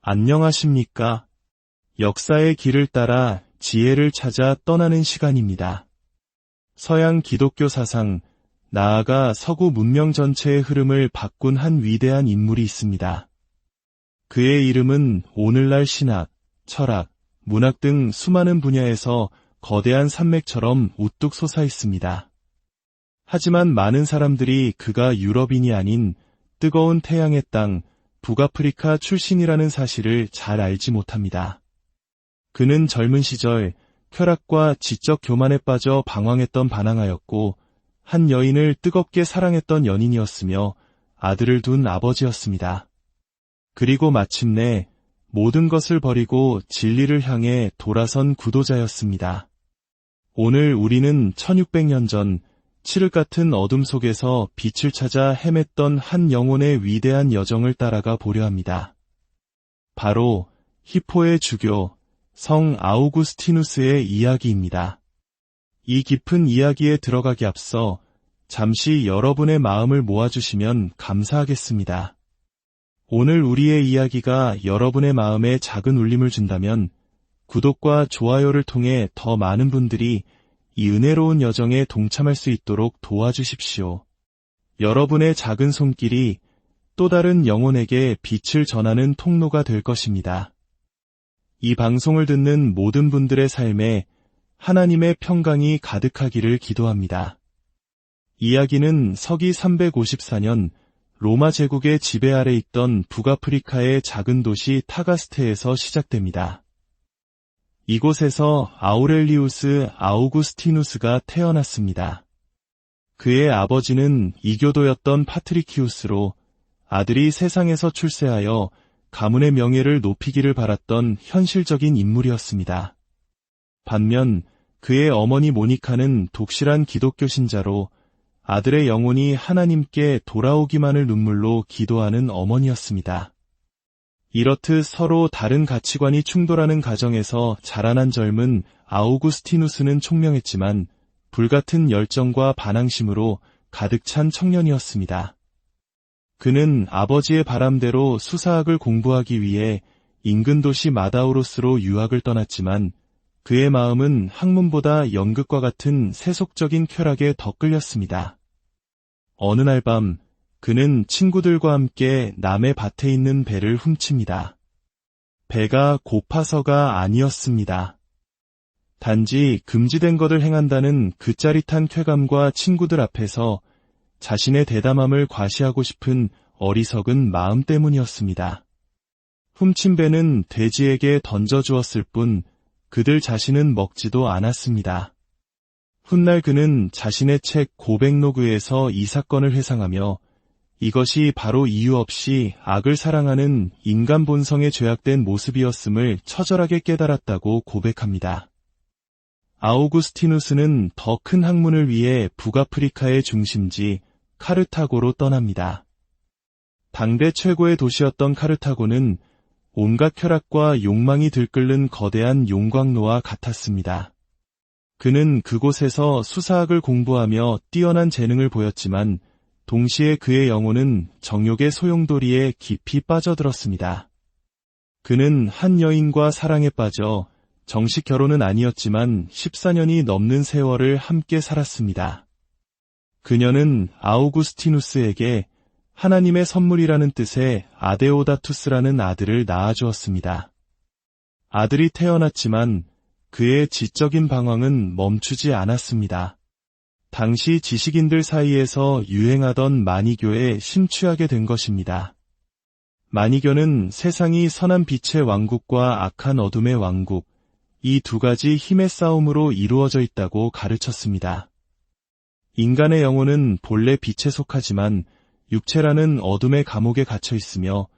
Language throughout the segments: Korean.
안녕하십니까? 역사의 길을 따라 지혜를 찾아 떠나는 시간입니다. 서양 기독교 사상, 나아가 서구 문명 전체의 흐름을 바꾼 한 위대한 인물이 있습니다. 그의 이름은 오늘날 신학, 철학, 문학 등 수많은 분야에서 거대한 산맥처럼 우뚝 솟아 있습니다. 하지만 많은 사람들이 그가 유럽인이 아닌 뜨거운 태양의 땅, 북아프리카 출신이라는 사실을 잘 알지 못합니다. 그는 젊은 시절 쾌락과 지적 교만에 빠져 방황했던 반항아였고 한 여인을 뜨겁게 사랑했던 연인이었으며 아들을 둔 아버지였습니다. 그리고 마침내 모든 것을 버리고 진리를 향해 돌아선 구도자였습니다. 오늘 우리는 1600년 전 칠흑 같은 어둠 속에서 빛을 찾아 헤맸던 한 영혼의 위대한 여정을 따라가 보려 합니다. 바로 히포의 주교, 성 아우구스티누스의 이야기입니다. 이 깊은 이야기에 들어가기 앞서 잠시 여러분의 마음을 모아주시면 감사하겠습니다. 오늘 우리의 이야기가 여러분의 마음에 작은 울림을 준다면 구독과 좋아요를 통해 더 많은 분들이 이 은혜로운 여정에 동참할 수 있도록 도와주십시오. 여러분의 작은 손길이 또 다른 영혼에게 빛을 전하는 통로가 될 것입니다. 이 방송을 듣는 모든 분들의 삶에 하나님의 평강이 가득하기를 기도합니다. 이야기는 서기 354년 로마 제국의 지배 아래 있던 북아프리카의 작은 도시 타가스테에서 시작됩니다. 이곳에서 아우렐리우스 아우구스티누스가 태어났습니다. 그의 아버지는 이교도였던 파트리키우스로 아들이 세상에서 출세하여 가문의 명예를 높이기를 바랐던 현실적인 인물이었습니다. 반면 그의 어머니 모니카는 독실한 기독교 신자로 아들의 영혼이 하나님께 돌아오기만을 눈물로 기도하는 어머니였습니다. 이렇듯 서로 다른 가치관이 충돌하는 가정에서 자라난 젊은 아우구스티누스는 총명했지만 불같은 열정과 반항심으로 가득 찬 청년이었습니다. 그는 아버지의 바람대로 수사학을 공부하기 위해 인근 도시 마다우로스로 유학을 떠났지만 그의 마음은 학문보다 연극과 같은 세속적인 쾌락에 더 끌렸습니다. 어느 날 밤 그는 친구들과 함께 남의 밭에 있는 배를 훔칩니다. 배가 고파서가 아니었습니다. 단지 금지된 것을 행한다는 그 짜릿한 쾌감과 친구들 앞에서 자신의 대담함을 과시하고 싶은 어리석은 마음 때문이었습니다. 훔친 배는 돼지에게 던져주었을 뿐 그들 자신은 먹지도 않았습니다. 훗날 그는 자신의 책 고백로그에서 이 사건을 회상하며 이것이 바로 이유 없이 악을 사랑하는 인간 본성에 죄악된 모습이었음을 처절하게 깨달았다고 고백합니다. 아우구스티누스는 더 큰 학문을 위해 북아프리카의 중심지 카르타고로 떠납니다. 당대 최고의 도시였던 카르타고는 온갖 쾌락과 욕망이 들끓는 거대한 용광로와 같았습니다. 그는 그곳에서 수사학을 공부하며 뛰어난 재능을 보였지만 동시에 그의 영혼은 정욕의 소용돌이에 깊이 빠져들었습니다. 그는 한 여인과 사랑에 빠져 정식 결혼은 아니었지만 14년이 넘는 세월을 함께 살았습니다. 그녀는 아우구스티누스에게 하나님의 선물이라는 뜻의 아데오다투스라는 아들을 낳아주었습니다. 아들이 태어났지만 그의 지적인 방황은 멈추지 않았습니다. 당시 지식인들 사이에서 유행하던 마니교에 심취하게 된 것입니다. 마니교는 세상이 선한 빛의 왕국과 악한 어둠의 왕국, 이 두 가지 힘의 싸움으로 이루어져 있다고 가르쳤습니다. 인간의 영혼은 본래 빛에 속하지만 육체라는 어둠의 감옥에 갇혀 있으며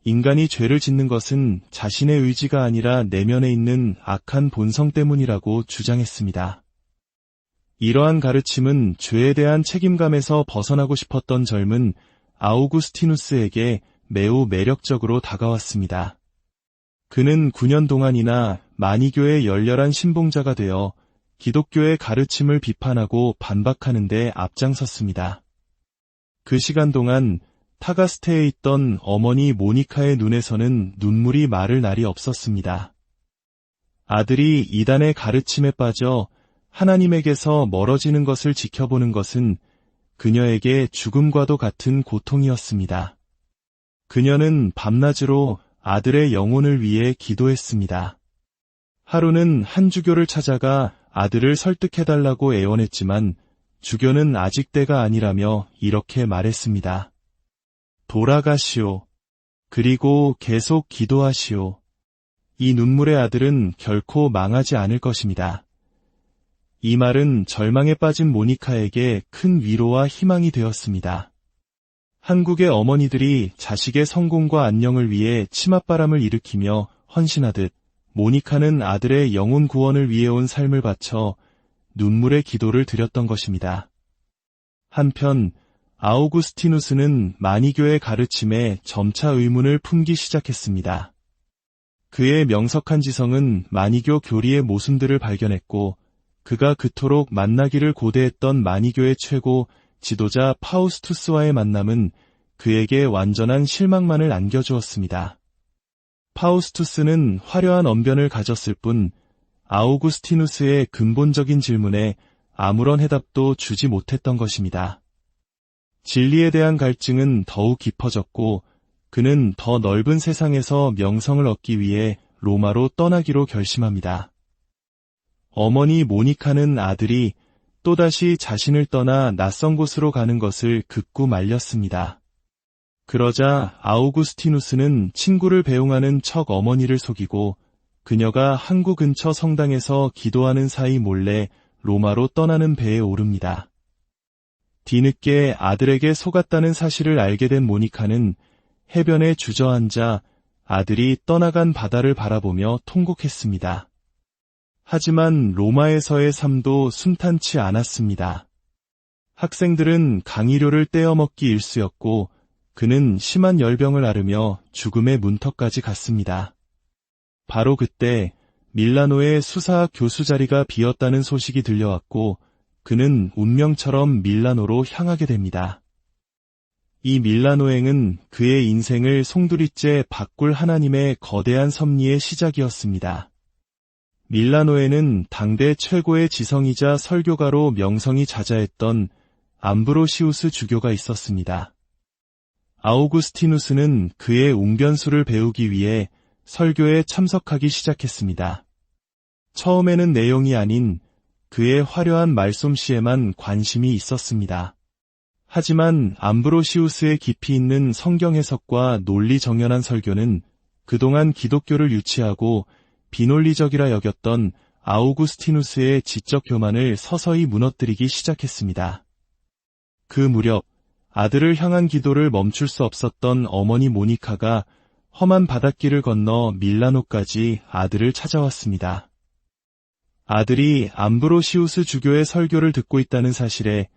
인간이 죄를 짓는 것은 자신의 의지가 아니라 내면에 있는 악한 본성 때문이라고 주장했습니다. 이러한 가르침은 죄에 대한 책임감에서 벗어나고 싶었던 젊은 아우구스티누스에게 매우 매력적으로 다가왔습니다. 그는 9년 동안이나 마니교의 열렬한 신봉자가 되어 기독교의 가르침을 비판하고 반박하는 데 앞장섰습니다. 그 시간 동안 타가스테에 있던 어머니 모니카의 눈에서는 눈물이 마를 날이 없었습니다. 아들이 이단의 가르침에 빠져 하나님에게서 멀어지는 것을 지켜보는 것은 그녀에게 죽음과도 같은 고통이었습니다. 그녀는 밤낮으로 아들의 영혼을 위해 기도했습니다. 하루는 한 주교를 찾아가 아들을 설득해달라고 애원했지만 주교는 아직 때가 아니라며 이렇게 말했습니다. 돌아가시오. 그리고 계속 기도하시오. 이 눈물의 아들은 결코 망하지 않을 것입니다. 이 말은 절망에 빠진 모니카에게 큰 위로와 희망이 되었습니다. 한국의 어머니들이 자식의 성공과 안녕을 위해 치맛바람을 일으키며 헌신하듯 모니카는 아들의 영혼 구원을 위해 온 삶을 바쳐 눈물의 기도를 드렸던 것입니다. 한편 아우구스티누스는 마니교의 가르침에 점차 의문을 품기 시작했습니다. 그의 명석한 지성은 마니교 교리의 모순들을 발견했고 그가 그토록 만나기를 고대했던 마니교의 최고 지도자 파우스투스와의 만남은 그에게 완전한 실망만을 안겨주었습니다. 파우스투스는 화려한 언변을 가졌을 뿐 아우구스티누스의 근본적인 질문에 아무런 해답도 주지 못했던 것입니다. 진리에 대한 갈증은 더욱 깊어졌고 그는 더 넓은 세상에서 명성을 얻기 위해 로마로 떠나기로 결심합니다. 어머니 모니카는 아들이 또다시 자신을 떠나 낯선 곳으로 가는 것을 극구 말렸습니다. 그러자 아우구스티누스는 친구를 배웅하는 척 어머니를 속이고 그녀가 항구 근처 성당에서 기도하는 사이 몰래 로마로 떠나는 배에 오릅니다. 뒤늦게 아들에게 속았다는 사실을 알게 된 모니카는 해변에 주저앉아 아들이 떠나간 바다를 바라보며 통곡했습니다. 하지만 로마에서의 삶도 순탄치 않았습니다. 학생들은 강의료를 떼어먹기 일쑤였고 그는 심한 열병을 앓으며 죽음의 문턱까지 갔습니다. 바로 그때 밀라노의 수사학 교수 자리가 비었다는 소식이 들려왔고 그는 운명처럼 밀라노로 향하게 됩니다. 이 밀라노행은 그의 인생을 송두리째 바꿀 하나님의 거대한 섭리의 시작이었습니다. 밀라노에는 당대 최고의 지성이자 설교가로 명성이 자자했던 암브로시우스 주교가 있었습니다. 아우구스티누스는 그의 웅변수를 배우기 위해 설교에 참석하기 시작했습니다. 처음에는 내용이 아닌 그의 화려한 말솜씨에만 관심이 있었습니다. 하지만 암브로시우스의 깊이 있는 성경 해석과 논리 정연한 설교는 그동안 기독교를 유치하고 비논리적이라 여겼던 아우구스티누스의 지적 교만을 서서히 무너뜨리기 시작했습니다. 그 무렵 아들을 향한 기도를 멈출 수 없었던 어머니 모니카가 험한 바닷길을 건너 밀라노까지 아들을 찾아왔습니다. 아들이 암브로시우스 주교의 설교를 듣고 있다는 사실에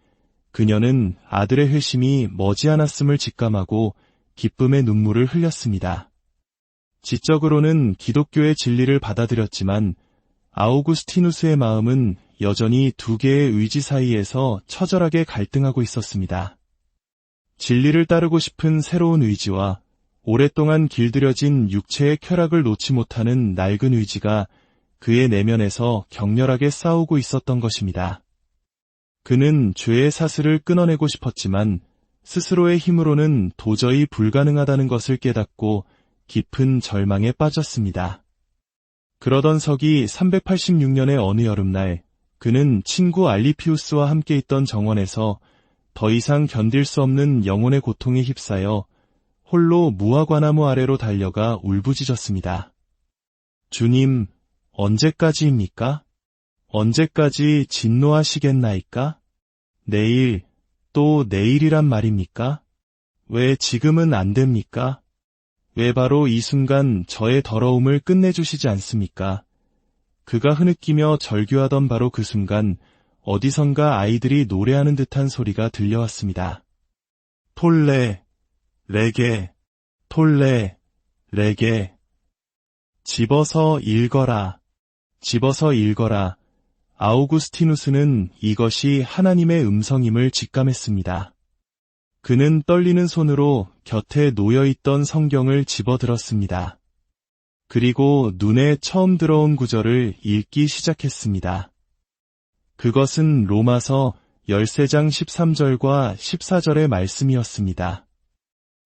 그녀는 아들의 회심이 머지않았음을 직감하고 기쁨의 눈물을 흘렸습니다. 지적으로는 기독교의 진리를 받아들였지만 아우구스티누스의 마음은 여전히 두 개의 의지 사이에서 처절하게 갈등하고 있었습니다. 진리를 따르고 싶은 새로운 의지와 오랫동안 길들여진 육체의 쾌락을 놓지 못하는 낡은 의지가 그의 내면에서 격렬하게 싸우고 있었던 것입니다. 그는 죄의 사슬을 끊어내고 싶었지만 스스로의 힘으로는 도저히 불가능하다는 것을 깨닫고 깊은 절망에 빠졌습니다. 그러던 서기 386년의 어느 여름날 그는 친구 알리피우스와 함께 있던 정원에서 더 이상 견딜 수 없는 영혼의 고통에 휩싸여 홀로 무화과나무 아래로 달려가 울부짖었습니다. 주님, 언제까지입니까? 언제까지 진노하시겠나이까? 내일, 또 내일이란 말입니까? 왜 지금은 안 됩니까? 왜 바로 이 순간 저의 더러움을 끝내주시지 않습니까? 그가 흐느끼며 절규하던 바로 그 순간 어디선가 아이들이 노래하는 듯한 소리가 들려왔습니다. 톨레, 레게, 톨레, 레게. 집어서 읽어라. 집어서 읽어라. 아우구스티누스는 이것이 하나님의 음성임을 직감했습니다. 그는 떨리는 손으로 곁에 놓여있던 성경을 집어들었습니다. 그리고 눈에 처음 들어온 구절을 읽기 시작했습니다. 그것은 로마서 13장 13절과 14절의 말씀이었습니다.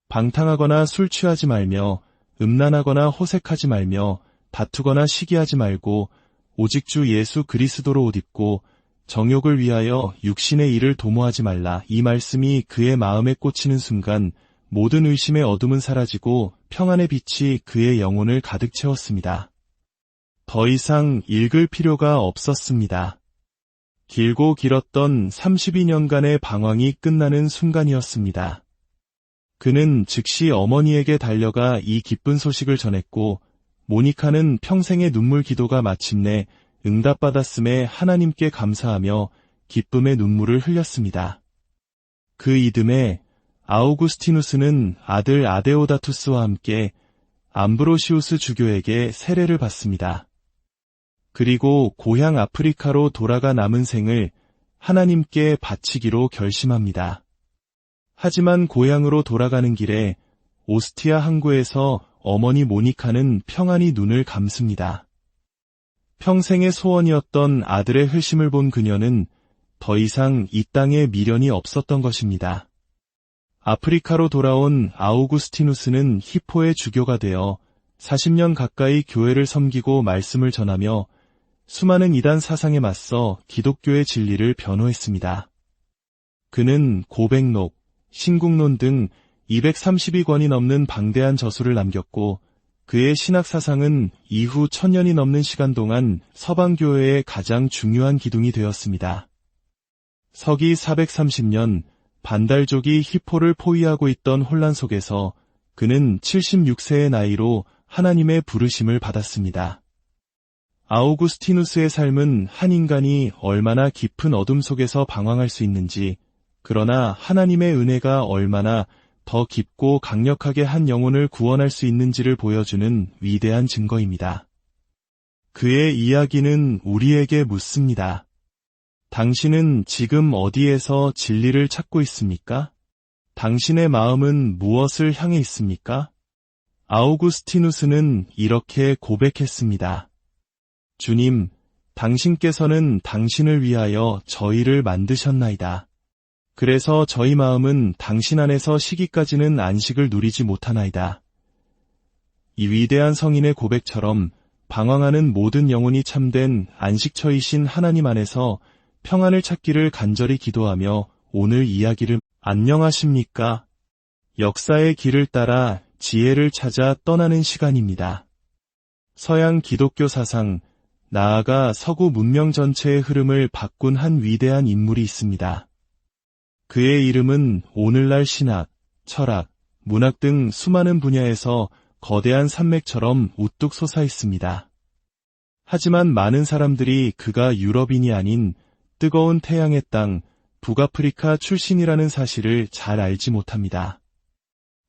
방탕하거나 술 취하지 말며 음란하거나 호색하지 말며 다투거나 시기하지 말고 오직 주 예수 그리스도로 옷 입고 정욕을 위하여 육신의 일을 도모하지 말라. 이 말씀이 그의 마음에 꽂히는 순간 모든 의심의 어둠은 사라지고 평안의 빛이 그의 영혼을 가득 채웠습니다. 더 이상 읽을 필요가 없었습니다. 길고 길었던 32년간의 방황이 끝나는 순간이었습니다. 그는 즉시 어머니에게 달려가 이 기쁜 소식을 전했고 모니카는 평생의 눈물 기도가 마침내 응답받았음에 하나님께 감사하며 기쁨의 눈물을 흘렸습니다. 그 이듬해 아우구스티누스는 아들 아데오다투스와 함께 암브로시우스 주교에게 세례를 받습니다. 그리고 고향 아프리카로 돌아가 남은 생을 하나님께 바치기로 결심합니다. 하지만 고향으로 돌아가는 길에 오스티아 항구에서 어머니 모니카는 평안히 눈을 감습니다. 평생의 소원이었던 아들의 흘심을 본 그녀는 더 이상 이 땅에 미련이 없었던 것입니다. 아프리카로 돌아온 아우구스티누스는 히포의 주교가 되어 40년 가까이 교회를 섬기고 말씀을 전하며 수많은 이단 사상에 맞서 기독교의 진리를 변호했습니다. 그는 고백록, 신국론 등 232권이 넘는 방대한 저수를 남겼고 그의 신학 사상은 이후 1000년이 넘는 시간 동안 서방교회의 가장 중요한 기둥이 되었습니다. 서기 430년 반달족이 히포를 포위하고 있던 혼란 속에서 그는 76세의 나이로 하나님의 부르심을 받았습니다. 아우구스티누스의 삶은 한 인간이 얼마나 깊은 어둠 속에서 방황할 수 있는지, 그러나 하나님의 은혜가 얼마나 더 깊고 강력하게 한 영혼을 구원할 수 있는지를 보여주는 위대한 증거입니다. 그의 이야기는 우리에게 묻습니다. 당신은 지금 어디에서 진리를 찾고 있습니까? 당신의 마음은 무엇을 향해 있습니까? 아우구스티누스는 이렇게 고백했습니다. 주님, 당신께서는 당신을 위하여 저희를 만드셨나이다. 그래서 저희 마음은 당신 안에서 시기까지는 안식을 누리지 못하나이다. 이 위대한 성인의 고백처럼 방황하는 모든 영혼이 참된 안식처이신 하나님 안에서 평안을 찾기를 간절히 기도하며 오늘 이야기를 안녕하십니까? 역사의 길을 따라 지혜를 찾아 떠나는 시간입니다. 서양 기독교 사상, 나아가 서구 문명 전체의 흐름을 바꾼 한 위대한 인물이 있습니다. 그의 이름은 오늘날 신학, 철학, 문학 등 수많은 분야에서 거대한 산맥처럼 우뚝 솟아 있습니다. 하지만 많은 사람들이 그가 유럽인이 아닌 뜨거운 태양의 땅, 북아프리카 출신이라는 사실을 잘 알지 못합니다.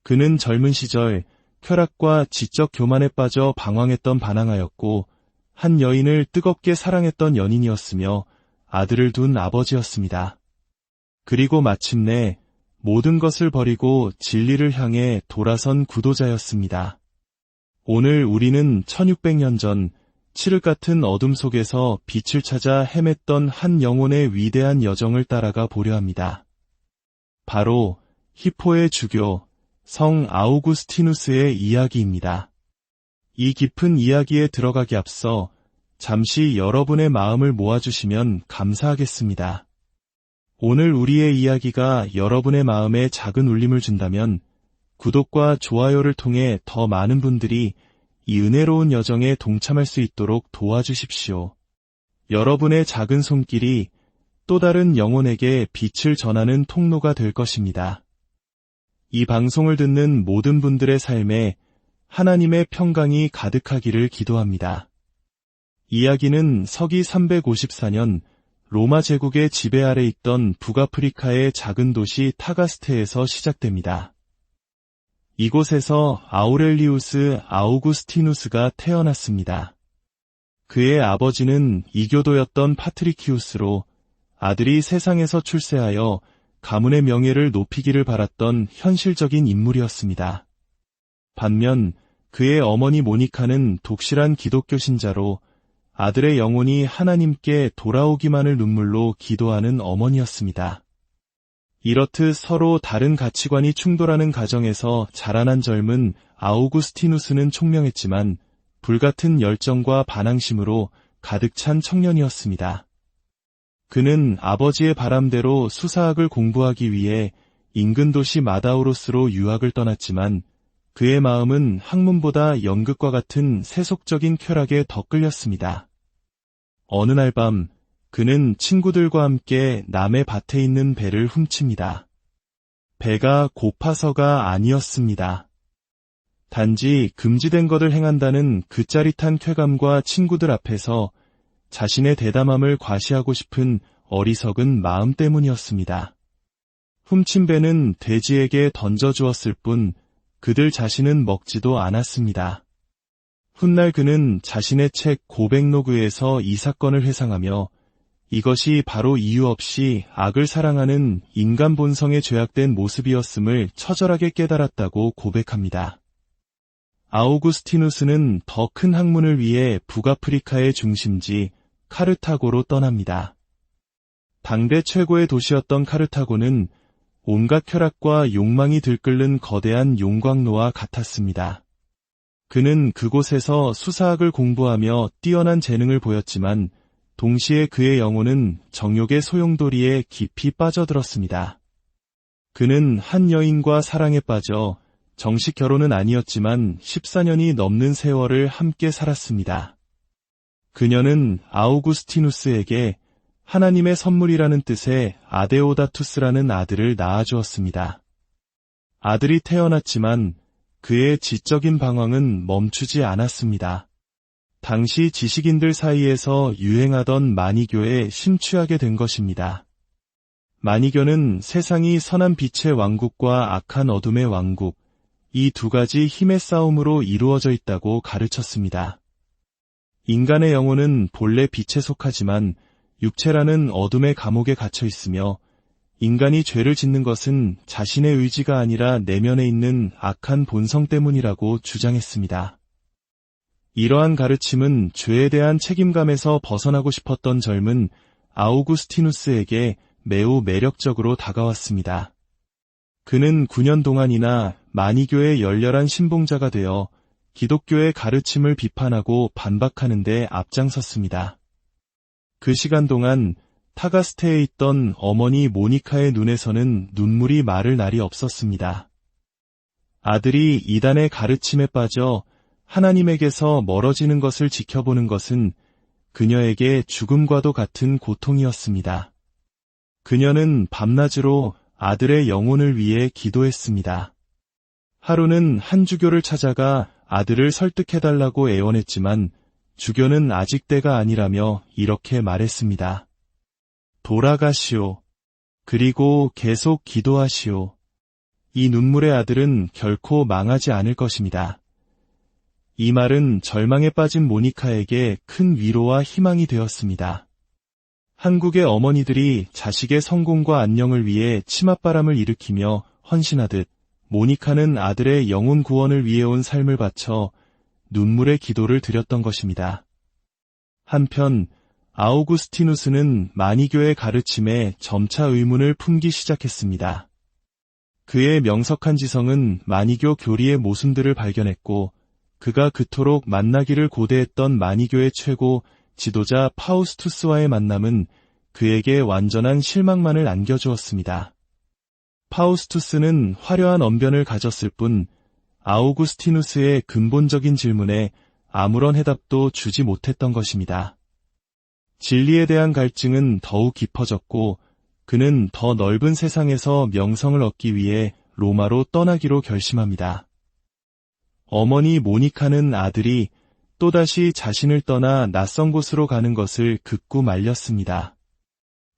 그는 젊은 시절 쾌락과 지적 교만에 빠져 방황했던 반항하였고 한 여인을 뜨겁게 사랑했던 연인이었으며 아들을 둔 아버지였습니다. 그리고 마침내 모든 것을 버리고 진리를 향해 돌아선 구도자였습니다. 오늘 우리는 1600년 전 칠흑 같은 어둠 속에서 빛을 찾아 헤맸던 한 영혼의 위대한 여정을 따라가 보려 합니다. 바로 히포의 주교 성 아우구스티누스의 이야기입니다. 이 깊은 이야기에 들어가기 앞서 잠시 여러분의 마음을 모아주시면 감사하겠습니다. 오늘 우리의 이야기가 여러분의 마음에 작은 울림을 준다면 구독과 좋아요를 통해 더 많은 분들이 이 은혜로운 여정에 동참할 수 있도록 도와주십시오. 여러분의 작은 손길이 또 다른 영혼에게 빛을 전하는 통로가 될 것입니다. 이 방송을 듣는 모든 분들의 삶에 하나님의 평강이 가득하기를 기도합니다. 이야기는 서기 354년 로마 제국의 지배 아래 있던 북아프리카의 작은 도시 타가스테에서 시작됩니다. 이곳에서 아우렐리우스 아우구스티누스가 태어났습니다. 그의 아버지는 이교도였던 파트리키우스로 아들이 세상에서 출세하여 가문의 명예를 높이기를 바랐던 현실적인 인물이었습니다. 반면 그의 어머니 모니카는 독실한 기독교 신자로 아들의 영혼이 하나님께 돌아오기만을 눈물로 기도하는 어머니였습니다. 이렇듯 서로 다른 가치관이 충돌하는 가정에서 자라난 젊은 아우구스티누스는 총명했지만 불같은 열정과 반항심으로 가득 찬 청년이었습니다. 그는 아버지의 바람대로 수사학을 공부하기 위해 인근 도시 마다우로스로 유학을 떠났지만 그의 마음은 학문보다 연극과 같은 세속적인 쾌락에 더 끌렸습니다. 어느 날 밤 그는 친구들과 함께 남의 밭에 있는 배를 훔칩니다. 배가 고파서가 아니었습니다. 단지 금지된 것을 행한다는 그 짜릿한 쾌감과 친구들 앞에서 자신의 대담함을 과시하고 싶은 어리석은 마음 때문이었습니다. 훔친 배는 돼지에게 던져주었을 뿐 그들 자신은 먹지도 않았습니다. 훗날 그는 자신의 책 고백로그에서 이 사건을 회상하며 이것이 바로 이유 없이 악을 사랑하는 인간 본성에 죄악된 모습이었음을 처절하게 깨달았다고 고백합니다. 아우구스티누스는 더 큰 학문을 위해 북아프리카의 중심지 카르타고로 떠납니다. 당대 최고의 도시였던 카르타고는 온갖 쾌락과 욕망이 들끓는 거대한 용광로와 같았습니다. 그는 그곳에서 수사학을 공부하며 뛰어난 재능을 보였지만 동시에 그의 영혼은 정욕의 소용돌이에 깊이 빠져들었습니다. 그는 한 여인과 사랑에 빠져 정식 결혼은 아니었지만 14년이 넘는 세월을 함께 살았습니다. 그녀는 아우구스티누스에게 하나님의 선물이라는 뜻의 아데오다투스라는 아들을 낳아주었습니다. 아들이 태어났지만 그의 지적인 방황은 멈추지 않았습니다. 당시 지식인들 사이에서 유행하던 마니교에 심취하게 된 것입니다. 마니교는 세상이 선한 빛의 왕국과 악한 어둠의 왕국, 이 두 가지 힘의 싸움으로 이루어져 있다고 가르쳤습니다. 인간의 영혼은 본래 빛에 속하지만 육체라는 어둠의 감옥에 갇혀 있으며 인간이 죄를 짓는 것은 자신의 의지가 아니라 내면에 있는 악한 본성 때문이라고 주장했습니다. 이러한 가르침은 죄에 대한 책임감에서 벗어나고 싶었던 젊은 아우구스티누스에게 매우 매력적으로 다가왔습니다. 그는 9년 동안이나 마니교의 열렬한 신봉자가 되어 기독교의 가르침을 비판하고 반박하는 데 앞장섰습니다. 그 시간 동안 타가스테에 있던 어머니 모니카의 눈에서는 눈물이 마를 날이 없었습니다. 아들이 이단의 가르침에 빠져 하나님에게서 멀어지는 것을 지켜보는 것은 그녀에게 죽음과도 같은 고통이었습니다. 그녀는 밤낮으로 아들의 영혼을 위해 기도했습니다. 하루는 한 주교를 찾아가 아들을 설득해달라고 애원했지만 주교는 아직 때가 아니라며 이렇게 말했습니다. 돌아가시오. 그리고 계속 기도하시오. 이 눈물의 아들은 결코 망하지 않을 것입니다. 이 말은 절망에 빠진 모니카에게 큰 위로와 희망이 되었습니다. 한국의 어머니들이 자식의 성공과 안녕을 위해 치맛바람을 일으키며 헌신하듯 모니카는 아들의 영혼 구원을 위해 온 삶을 바쳐 눈물의 기도를 드렸던 것입니다. 한편 아우구스티누스는 마니교의 가르침에 점차 의문을 품기 시작했습니다. 그의 명석한 지성은 마니교 교리의 모순들을 발견했고 그가 그토록 만나기를 고대했던 마니교의 최고 지도자 파우스투스와의 만남은 그에게 완전한 실망만을 안겨주었습니다. 파우스투스는 화려한 언변을 가졌을 뿐 아우구스티누스의 근본적인 질문에 아무런 해답도 주지 못했던 것입니다. 진리에 대한 갈증은 더욱 깊어졌고 그는 더 넓은 세상에서 명성을 얻기 위해 로마로 떠나기로 결심합니다. 어머니 모니카는 아들이 또다시 자신을 떠나 낯선 곳으로 가는 것을 극구 말렸습니다.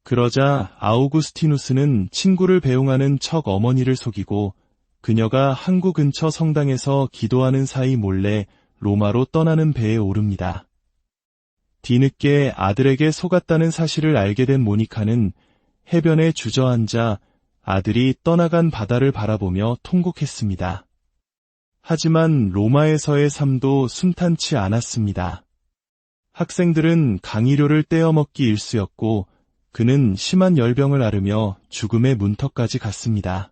그러자 아우구스티누스는 친구를 배웅하는 척 어머니를 속이고 그녀가 항구 근처 성당에서 기도하는 사이 몰래 로마로 떠나는 배에 오릅니다. 뒤늦게 아들에게 속았다는 사실을 알게 된 모니카는 해변에 주저앉아 아들이 떠나간 바다를 바라보며 통곡했습니다. 하지만 로마에서의 삶도 순탄치 않았습니다. 학생들은 강의료를 떼어먹기 일쑤였고 그는 심한 열병을 앓으며 죽음의 문턱까지 갔습니다.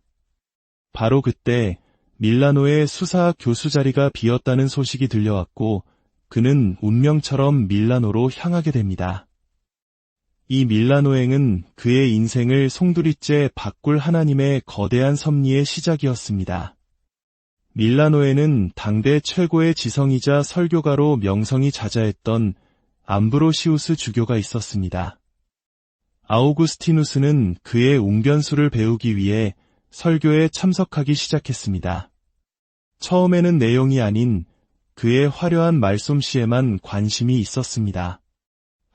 바로 그때 밀라노의 수사학 교수 자리가 비었다는 소식이 들려왔고 그는 운명처럼 밀라노로 향하게 됩니다. 이 밀라노행은 그의 인생을 송두리째 바꿀 하나님의 거대한 섭리의 시작이었습니다. 밀라노에는 당대 최고의 지성이자 설교가로 명성이 자자했던 암브로시우스 주교가 있었습니다. 아우구스티누스는 그의 웅변수를 배우기 위해 설교에 참석하기 시작했습니다. 처음에는 내용이 아닌 그의 화려한 말솜씨에만 관심이 있었습니다.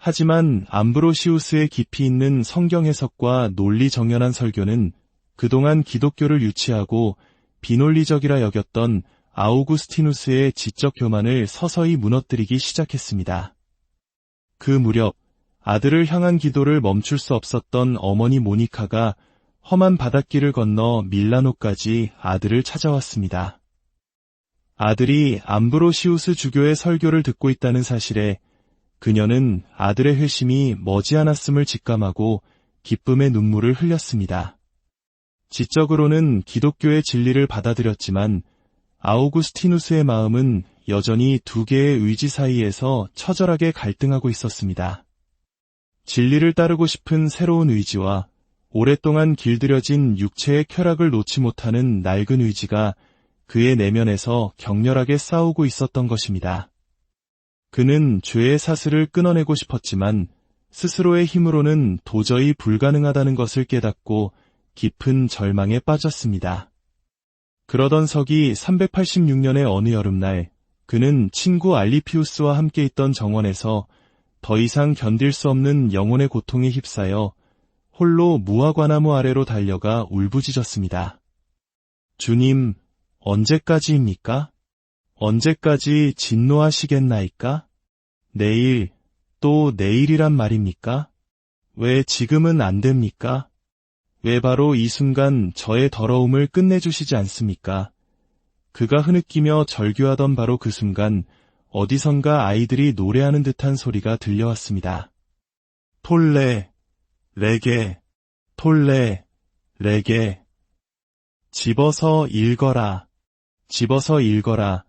하지만 암브로시우스의 깊이 있는 성경 해석과 논리 정연한 설교는 그동안 기독교를 유치하고 비논리적이라 여겼던 아우구스티누스의 지적 교만을 서서히 무너뜨리기 시작했습니다. 그 무렵 아들을 향한 기도를 멈출 수 없었던 어머니 모니카가 험한 바닷길을 건너 밀라노까지 아들을 찾아왔습니다. 아들이 암브로시우스 주교의 설교를 듣고 있다는 사실에 그녀는 아들의 회심이 머지않았음을 직감하고 기쁨의 눈물을 흘렸습니다. 지적으로는 기독교의 진리를 받아들였지만 아우구스티누스의 마음은 여전히 두 개의 의지 사이에서 처절하게 갈등하고 있었습니다. 진리를 따르고 싶은 새로운 의지와 오랫동안 길들여진 육체의 쾌락을 놓지 못하는 낡은 의지가 그의 내면에서 격렬하게 싸우고 있었던 것입니다. 그는 죄의 사슬을 끊어내고 싶었지만 스스로의 힘으로는 도저히 불가능하다는 것을 깨닫고 깊은 절망에 빠졌습니다. 그러던 서기 386년의 어느 여름날 그는 친구 알리피우스와 함께 있던 정원에서 더 이상 견딜 수 없는 영혼의 고통에 휩싸여 홀로 무화과나무 아래로 달려가 울부짖었습니다. 주님, 언제까지입니까? 언제까지 진노하시겠나이까? 내일, 또 내일이란 말입니까? 왜 지금은 안 됩니까? 왜 바로 이 순간 저의 더러움을 끝내주시지 않습니까? 그가 흐느끼며 절규하던 바로 그 순간 어디선가 아이들이 노래하는 듯한 소리가 들려왔습니다. 톨레, 레게, 톨레, 레게. 집어서 읽어라. 집어서 읽어라.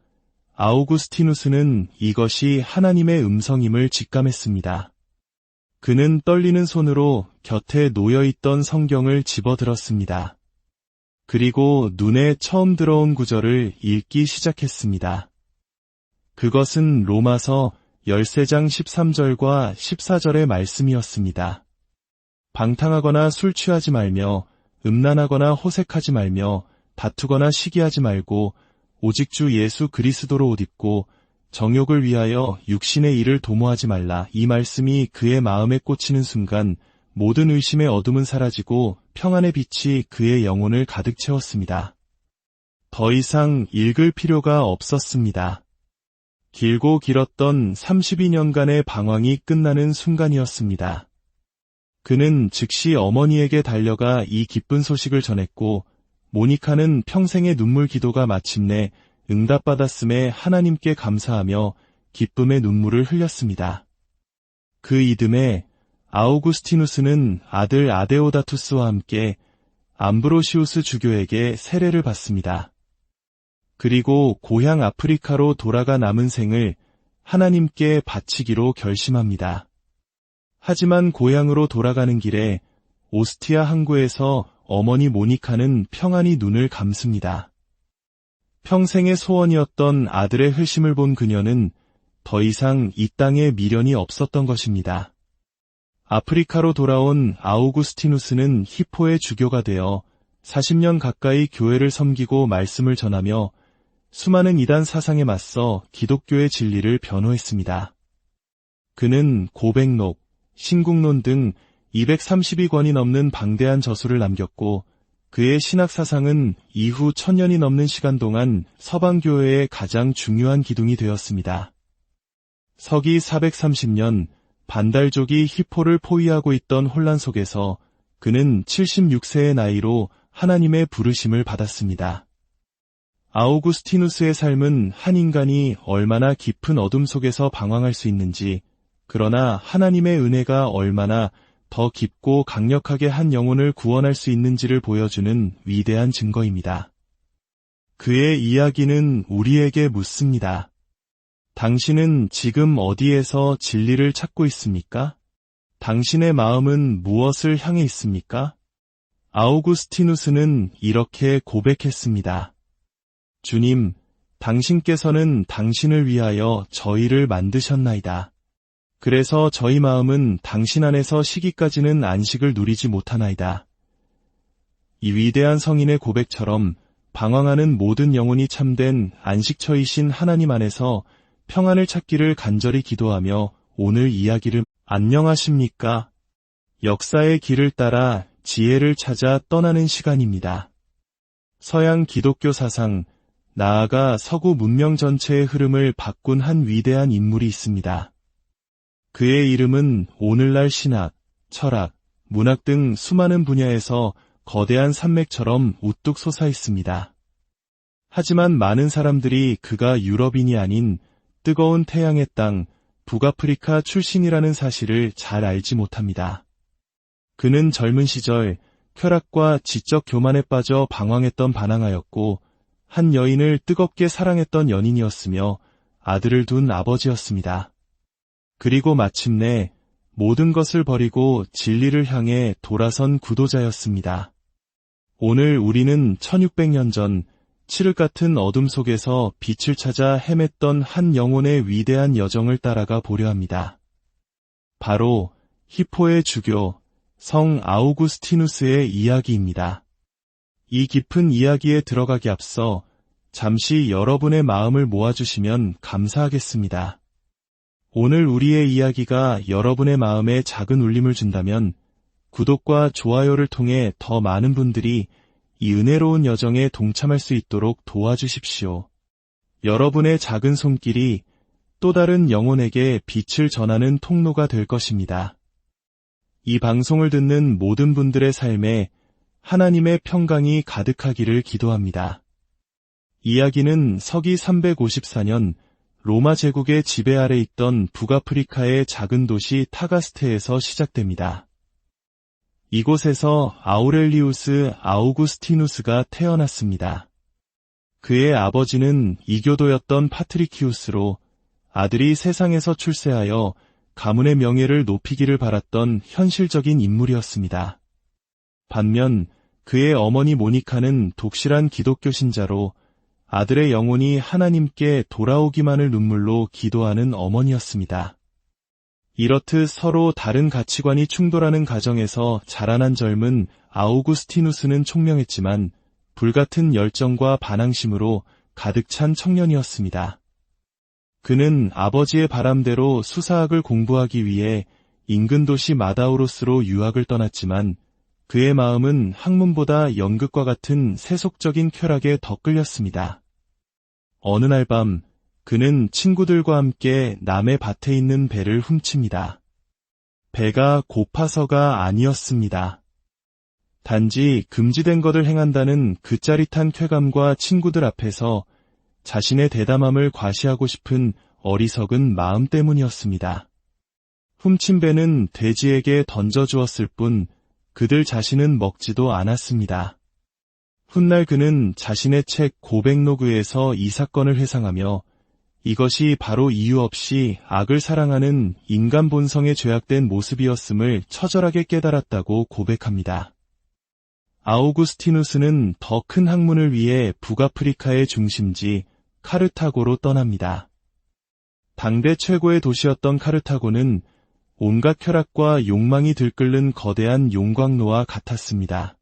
아우구스티누스는 이것이 하나님의 음성임을 직감했습니다. 그는 떨리는 손으로 곁에 놓여있던 성경을 집어들었습니다. 그리고 눈에 처음 들어온 구절을 읽기 시작했습니다. 그것은 로마서 13장 13절과 14절의 말씀이었습니다. 방탕하거나 술 취하지 말며 음란하거나 호색하지 말며 다투거나 시기하지 말고 오직 주 예수 그리스도로 옷 입고 정욕을 위하여 육신의 일을 도모하지 말라. 이 말씀이 그의 마음에 꽂히는 순간 모든 의심의 어둠은 사라지고 평안의 빛이 그의 영혼을 가득 채웠습니다. 더 이상 읽을 필요가 없었습니다. 길고 길었던 32년간의 방황이 끝나는 순간이었습니다. 그는 즉시 어머니에게 달려가 이 기쁜 소식을 전했고 모니카는 평생의 눈물 기도가 마침내 응답받았음에 하나님께 감사하며 기쁨의 눈물을 흘렸습니다. 그 이듬해 아우구스티누스는 아들 아데오다투스와 함께 암브로시우스 주교에게 세례를 받습니다. 그리고 고향 아프리카로 돌아가 남은 생을 하나님께 바치기로 결심합니다. 하지만 고향으로 돌아가는 길에 오스티아 항구에서 어머니 모니카는 평안히 눈을 감습니다. 평생의 소원이었던 아들의 회심을 본 그녀는 더 이상 이 땅에 미련이 없었던 것입니다. 아프리카로 돌아온 아우구스티누스는 히포의 주교가 되어 40년 가까이 교회를 섬기고 말씀을 전하며 수많은 이단 사상에 맞서 기독교의 진리를 변호했습니다. 그는 고백록, 신국론 등 232권이 넘는 방대한 저수를 남겼고 그의 신학 사상은 이후 1000년이 넘는 시간 동안 서방교회의 가장 중요한 기둥이 되었습니다. 서기 430년 반달족이 히포를 포위하고 있던 혼란 속에서 그는 76세의 나이로 하나님의 부르심을 받았습니다. 아우구스티누스의 삶은 한 인간이 얼마나 깊은 어둠 속에서 방황할 수 있는지, 그러나 하나님의 은혜가 얼마나 더 깊고 강력하게 한 영혼을 구원할 수 있는지를 보여주는 위대한 증거입니다. 그의 이야기는 우리에게 묻습니다. 당신은 지금 어디에서 진리를 찾고 있습니까? 당신의 마음은 무엇을 향해 있습니까? 아우구스티누스는 이렇게 고백했습니다. 주님, 당신께서는 당신을 위하여 저희를 만드셨나이다. 그래서 저희 마음은 당신 안에서 시기까지는 안식을 누리지 못하나이다. 이 위대한 성인의 고백처럼 방황하는 모든 영혼이 참된 안식처이신 하나님 안에서 평안을 찾기를 간절히 기도하며 오늘 이야기를 안녕하십니까? 역사의 길을 따라 지혜를 찾아 떠나는 시간입니다. 서양 기독교 사상, 나아가 서구 문명 전체의 흐름을 바꾼 한 위대한 인물이 있습니다. 그의 이름은 오늘날 신학, 철학, 문학 등 수많은 분야에서 거대한 산맥처럼 우뚝 솟아 있습니다. 하지만 많은 사람들이 그가 유럽인이 아닌 뜨거운 태양의 땅, 북아프리카 출신이라는 사실을 잘 알지 못합니다. 그는 젊은 시절 쾌락과 지적 교만에 빠져 방황했던 반항아였고, 한 여인을 뜨겁게 사랑했던 연인이었으며 아들을 둔 아버지였습니다. 그리고 마침내 모든 것을 버리고 진리를 향해 돌아선 구도자였습니다. 오늘 우리는 1600년 전 칠흑 같은 어둠 속에서 빛을 찾아 헤맸던 한 영혼의 위대한 여정을 따라가 보려 합니다. 바로 히포의 주교, 성 아우구스티누스의 이야기입니다. 이 깊은 이야기에 들어가기 앞서 잠시 여러분의 마음을 모아주시면 감사하겠습니다. 오늘 우리의 이야기가 여러분의 마음에 작은 울림을 준다면 구독과 좋아요를 통해 더 많은 분들이 이 은혜로운 여정에 동참할 수 있도록 도와주십시오. 여러분의 작은 손길이 또 다른 영혼에게 빛을 전하는 통로가 될 것입니다. 이 방송을 듣는 모든 분들의 삶에 하나님의 평강이 가득하기를 기도합니다. 이야기는 서기 354년 로마 제국의 지배 아래 있던 북아프리카의 작은 도시 타가스테에서 시작됩니다. 이곳에서 아우렐리우스 아우구스티누스가 태어났습니다. 그의 아버지는 이교도였던 파트리키우스로 아들이 세상에서 출세하여 가문의 명예를 높이기를 바랐던 현실적인 인물이었습니다. 반면 그의 어머니 모니카는 독실한 기독교 신자로 아들의 영혼이 하나님께 돌아오기만을 눈물로 기도하는 어머니였습니다. 이렇듯 서로 다른 가치관이 충돌하는 가정에서 자라난 젊은 아우구스티누스는 총명했지만 불같은 열정과 반항심으로 가득 찬 청년이었습니다. 그는 아버지의 바람대로 수사학을 공부하기 위해 인근 도시 마다우로스로 유학을 떠났지만 그의 마음은 학문보다 연극과 같은 세속적인 쾌락에 더 끌렸습니다. 어느 날 밤 그는 친구들과 함께 남의 밭에 있는 배를 훔칩니다. 배가 고파서가 아니었습니다. 단지 금지된 것을 행한다는 그 짜릿한 쾌감과 친구들 앞에서 자신의 대담함을 과시하고 싶은 어리석은 마음 때문이었습니다. 훔친 배는 돼지에게 던져주었을 뿐 그들 자신은 먹지도 않았습니다. 훗날 그는 자신의 책 고백로그에서 이 사건을 회상하며 이것이 바로 이유 없이 악을 사랑하는 인간 본성에 죄악된 모습이었음을 처절하게 깨달았다고 고백합니다. 아우구스티누스는 더 큰 학문을 위해 북아프리카의 중심지 카르타고로 떠납니다. 당대 최고의 도시였던 카르타고는 온갖 쾌락과 욕망이 들끓는 거대한 용광로와 같았습니다.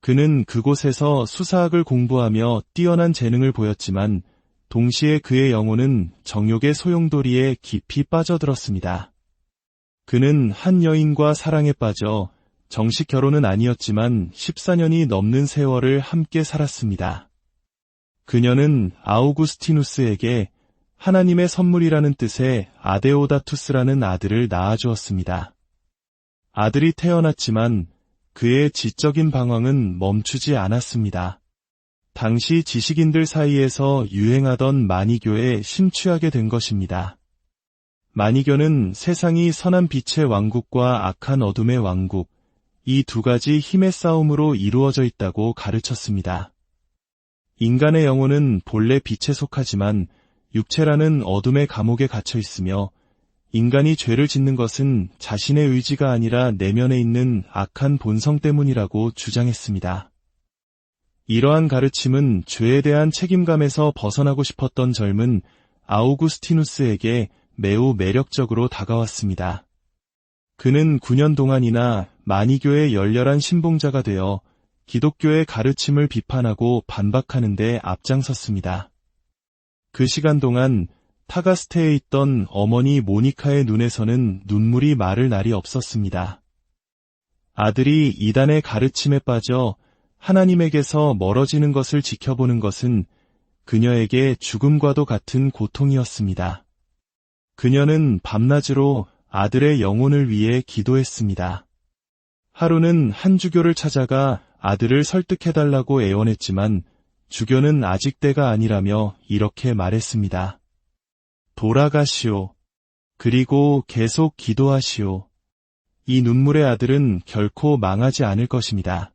그는 그곳에서 수사학을 공부하며 뛰어난 재능을 보였지만 동시에 그의 영혼은 정욕의 소용돌이에 깊이 빠져들었습니다. 그는 한 여인과 사랑에 빠져 정식 결혼은 아니었지만 14년이 넘는 세월을 함께 살았습니다. 그녀는 아우구스티누스에게 하나님의 선물이라는 뜻의 아데오다투스라는 아들을 낳아주었습니다. 아들이 태어났지만 그의 지적인 방황은 멈추지 않았습니다. 당시 지식인들 사이에서 유행하던 마니교에 심취하게 된 것입니다. 마니교는 세상이 선한 빛의 왕국과 악한 어둠의 왕국, 이 두 가지 힘의 싸움으로 이루어져 있다고 가르쳤습니다. 인간의 영혼은 본래 빛에 속하지만 육체라는 어둠의 감옥에 갇혀 있으며 인간이 죄를 짓는 것은 자신의 의지가 아니라 내면에 있는 악한 본성 때문이라고 주장했습니다. 이러한 가르침은 죄에 대한 책임감에서 벗어나고 싶었던 젊은 아우구스티누스에게 매우 매력적으로 다가왔습니다. 그는 9년 동안이나 마니교의 열렬한 신봉자가 되어 기독교의 가르침을 비판하고 반박하는 데 앞장섰습니다. 그 시간 동안 타가스테에 있던 어머니 모니카의 눈에서는 눈물이 마를 날이 없었습니다. 아들이 이단의 가르침에 빠져 하나님에게서 멀어지는 것을 지켜보는 것은 그녀에게 죽음과도 같은 고통이었습니다. 그녀는 밤낮으로 아들의 영혼을 위해 기도했습니다. 하루는 한 주교를 찾아가 아들을 설득해달라고 애원했지만 주교는 아직 때가 아니라며 이렇게 말했습니다. 돌아가시오. 그리고 계속 기도하시오. 이 눈물의 아들은 결코 망하지 않을 것입니다.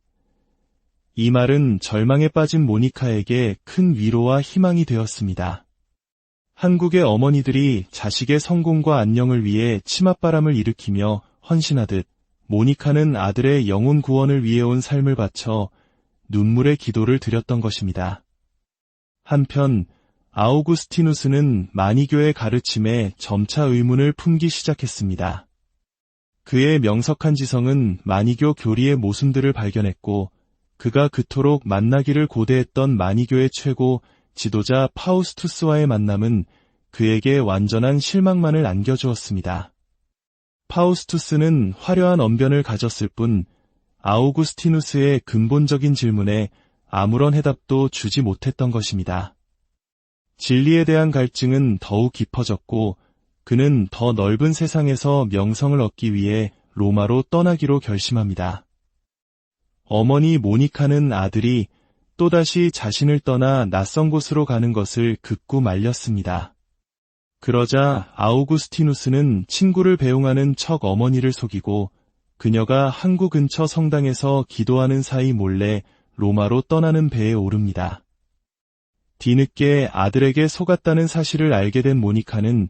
이 말은 절망에 빠진 모니카에게 큰 위로와 희망이 되었습니다. 한국의 어머니들이 자식의 성공과 안녕을 위해 치맛바람을 일으키며 헌신하듯 모니카는 아들의 영혼 구원을 위해 온 삶을 바쳐 눈물의 기도를 드렸던 것입니다. 한편 아우구스티누스는 마니교의 가르침에 점차 의문을 품기 시작했습니다. 그의 명석한 지성은 마니교 교리의 모순들을 발견했고 그가 그토록 만나기를 고대했던 마니교의 최고 지도자 파우스투스와의 만남은 그에게 완전한 실망만을 안겨주었습니다. 파우스투스는 화려한 언변을 가졌을 뿐 아우구스티누스의 근본적인 질문에 아무런 해답도 주지 못했던 것입니다. 진리에 대한 갈증은 더욱 깊어졌고 그는 더 넓은 세상에서 명성을 얻기 위해 로마로 떠나기로 결심합니다. 어머니 모니카는 아들이 또다시 자신을 떠나 낯선 곳으로 가는 것을 극구 말렸습니다. 그러자 아우구스티누스는 친구를 배웅하는 척 어머니를 속이고 그녀가 항구 근처 성당에서 기도하는 사이 몰래 로마로 떠나는 배에 오릅니다. 뒤늦게 아들에게 속았다는 사실을 알게 된 모니카는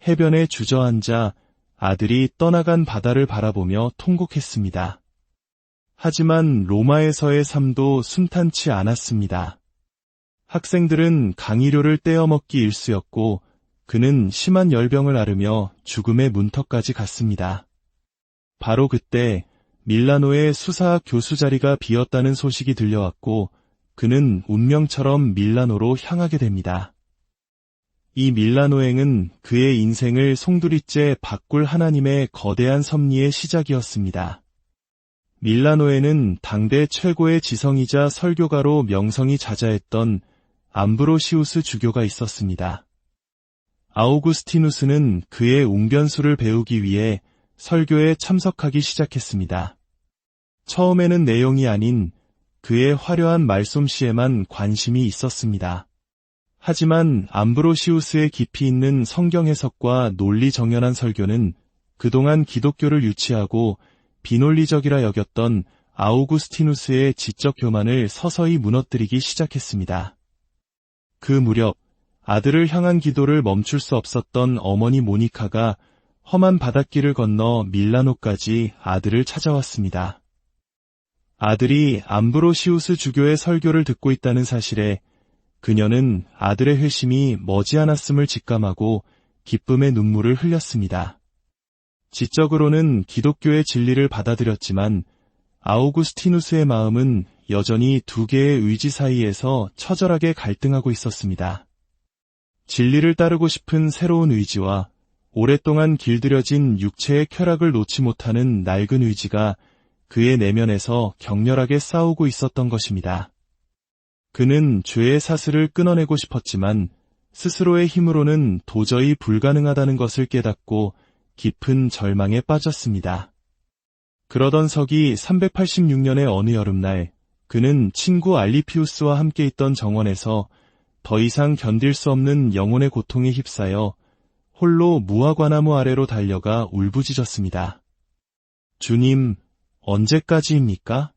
해변에 주저앉아 아들이 떠나간 바다를 바라보며 통곡했습니다. 하지만 로마에서의 삶도 순탄치 않았습니다. 학생들은 강의료를 떼어먹기 일쑤였고 그는 심한 열병을 앓으며 죽음의 문턱까지 갔습니다. 바로 그때 밀라노의 수사학 교수 자리가 비었다는 소식이 들려왔고 그는 운명처럼 밀라노로 향하게 됩니다. 이 밀라노행은 그의 인생을 송두리째 바꿀 하나님의 거대한 섭리의 시작이었습니다. 밀라노에는 당대 최고의 지성이자 설교가로 명성이 자자했던 암브로시우스 주교가 있었습니다. 아우구스티누스는 그의 웅변수를 배우기 위해 설교에 참석하기 시작했습니다. 처음에는 내용이 아닌 그의 화려한 말솜씨에만 관심이 있었습니다. 하지만 암브로시우스의 깊이 있는 성경 해석과 논리 정연한 설교는 그동안 기독교를 유치하고 비논리적이라 여겼던 아우구스티누스의 지적 교만을 서서히 무너뜨리기 시작했습니다. 그 무렵 아들을 향한 기도를 멈출 수 없었던 어머니 모니카가 험한 바닷길을 건너 밀라노까지 아들을 찾아왔습니다. 아들이 암브로시우스 주교의 설교를 듣고 있다는 사실에 그녀는 아들의 회심이 머지않았음을 직감하고 기쁨의 눈물을 흘렸습니다. 지적으로는 기독교의 진리를 받아들였지만 아우구스티누스의 마음은 여전히 두 개의 의지 사이에서 처절하게 갈등하고 있었습니다. 진리를 따르고 싶은 새로운 의지와 오랫동안 길들여진 육체의 쾌락을 놓지 못하는 낡은 의지가 그의 내면에서 격렬하게 싸우고 있었던 것입니다. 그는 죄의 사슬을 끊어내고 싶었지만 스스로의 힘으로는 도저히 불가능하다는 것을 깨닫고 깊은 절망에 빠졌습니다. 그러던 서기 386년의 어느 여름날, 그는 친구 알리피우스와 함께 있던 정원에서 더 이상 견딜 수 없는 영혼의 고통에 휩싸여 홀로 무화과나무 아래로 달려가 울부짖었습니다. 주님, 언제까지입니까?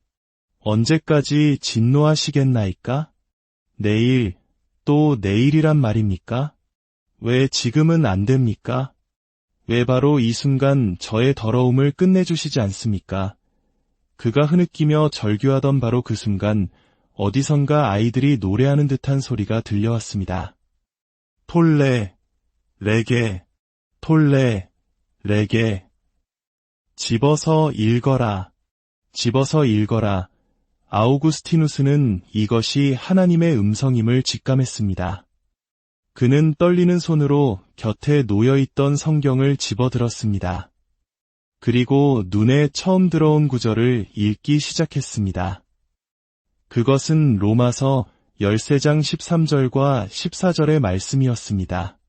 언제까지 진노하시겠나이까? 내일, 또 내일이란 말입니까? 왜 지금은 안 됩니까? 왜 바로 이 순간 저의 더러움을 끝내주시지 않습니까? 그가 흐느끼며 절규하던 바로 그 순간 어디선가 아이들이 노래하는 듯한 소리가 들려왔습니다. 톨레, 레게, 톨레, 레게. 집어서 읽어라. 집어서 읽어라. 아우구스티누스는 이것이 하나님의 음성임을 직감했습니다. 그는 떨리는 손으로 곁에 놓여있던 성경을 집어들었습니다. 그리고 눈에 처음 들어온 구절을 읽기 시작했습니다. 그것은 로마서 13장 13절과 14절의 말씀이었습니다.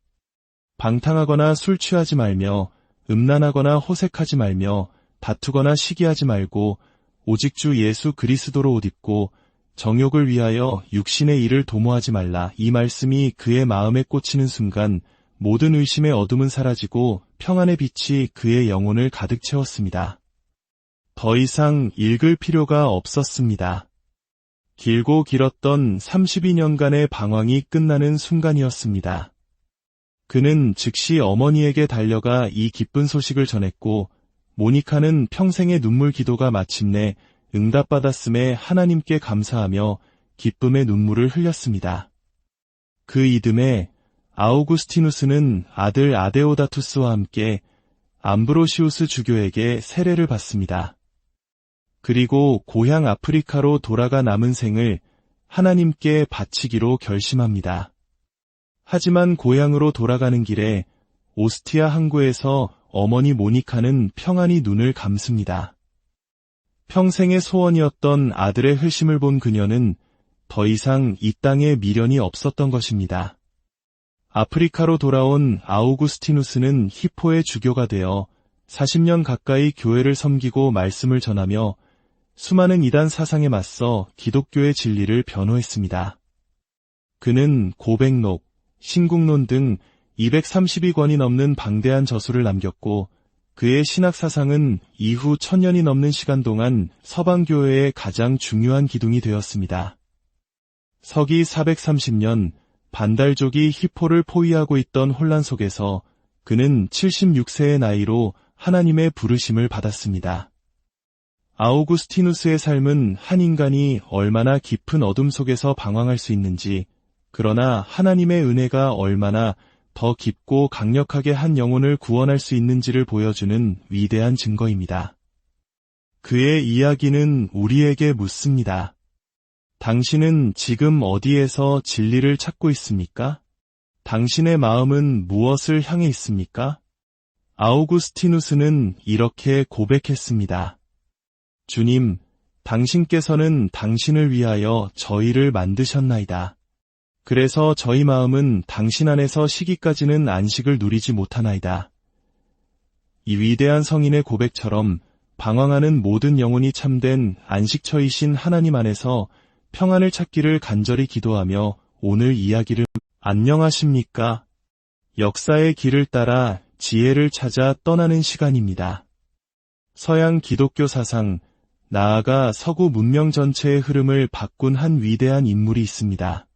방탕하거나 술 취하지 말며 음란하거나 호색하지 말며 다투거나 시기하지 말고 오직 주 예수 그리스도로 옷 입고 정욕을 위하여 육신의 일을 도모하지 말라. 이 말씀이 그의 마음에 꽂히는 순간 모든 의심의 어둠은 사라지고 평안의 빛이 그의 영혼을 가득 채웠습니다. 더 이상 읽을 필요가 없었습니다. 길고 길었던 32년간의 방황이 끝나는 순간이었습니다. 그는 즉시 어머니에게 달려가 이 기쁜 소식을 전했고 모니카는 평생의 눈물 기도가 마침내 응답받았음에 하나님께 감사하며 기쁨의 눈물을 흘렸습니다. 그 이듬해 아우구스티누스는 아들 아데오다투스와 함께 암브로시우스 주교에게 세례를 받습니다. 그리고 고향 아프리카로 돌아가 남은 생을 하나님께 바치기로 결심합니다. 하지만 고향으로 돌아가는 길에 오스티아 항구에서 어머니 모니카는 평안히 눈을 감습니다. 평생의 소원이었던 아들의 흘심을 본 그녀는 더 이상 이 땅에 미련이 없었던 것입니다. 아프리카로 돌아온 아우구스티누스는 히포의 주교가 되어 40년 가까이 교회를 섬기고 말씀을 전하며 수많은 이단 사상에 맞서 기독교의 진리를 변호했습니다. 그는 고백록, 신국론 등 232권이 넘는 방대한 저수를 남겼고 그의 신학 사상은 이후 1000년이 넘는 시간 동안 서방교회의 가장 중요한 기둥이 되었습니다. 서기 430년 반달족이 히포를 포위하고 있던 혼란 속에서 그는 76세의 나이로 하나님의 부르심을 받았습니다. 아우구스티누스의 삶은 한 인간이 얼마나 깊은 어둠 속에서 방황할 수 있는지, 그러나 하나님의 은혜가 얼마나 더 깊고 강력하게 한 영혼을 구원할 수 있는지를 보여주는 위대한 증거입니다. 그의 이야기는 우리에게 묻습니다. 당신은 지금 어디에서 진리를 찾고 있습니까? 당신의 마음은 무엇을 향해 있습니까? 아우구스티누스는 이렇게 고백했습니다. 주님, 당신께서는 당신을 위하여 저희를 만드셨나이다. 그래서 저희 마음은 당신 안에서 시기까지는 안식을 누리지 못하나이다. 이 위대한 성인의 고백처럼 방황하는 모든 영혼이 참된 안식처이신 하나님 안에서 평안을 찾기를 간절히 기도하며 오늘 이야기를 안녕하십니까? 역사의 길을 따라 지혜를 찾아 떠나는 시간입니다. 서양 기독교 사상, 나아가 서구 문명 전체의 흐름을 바꾼 한 위대한 인물이 있습니다.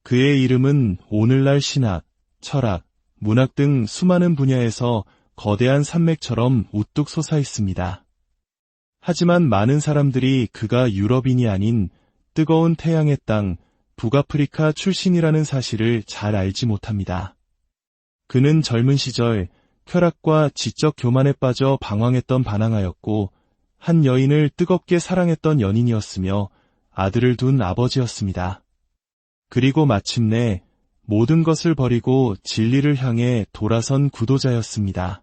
그의 이름은 오늘날 신학, 철학, 문학 등 수많은 분야에서 거대한 산맥처럼 우뚝 솟아 있습니다. 하지만 많은 사람들이 그가 유럽인이 아닌 뜨거운 태양의 땅, 북아프리카 출신이라는 사실을 잘 알지 못합니다. 그는 젊은 시절 쾌락과 지적 교만에 빠져 방황했던 반항아였고 한 여인을 뜨겁게 사랑했던 연인이었으며 아들을 둔 아버지였습니다. 그리고 마침내 모든 것을 버리고 진리를 향해 돌아선 구도자였습니다.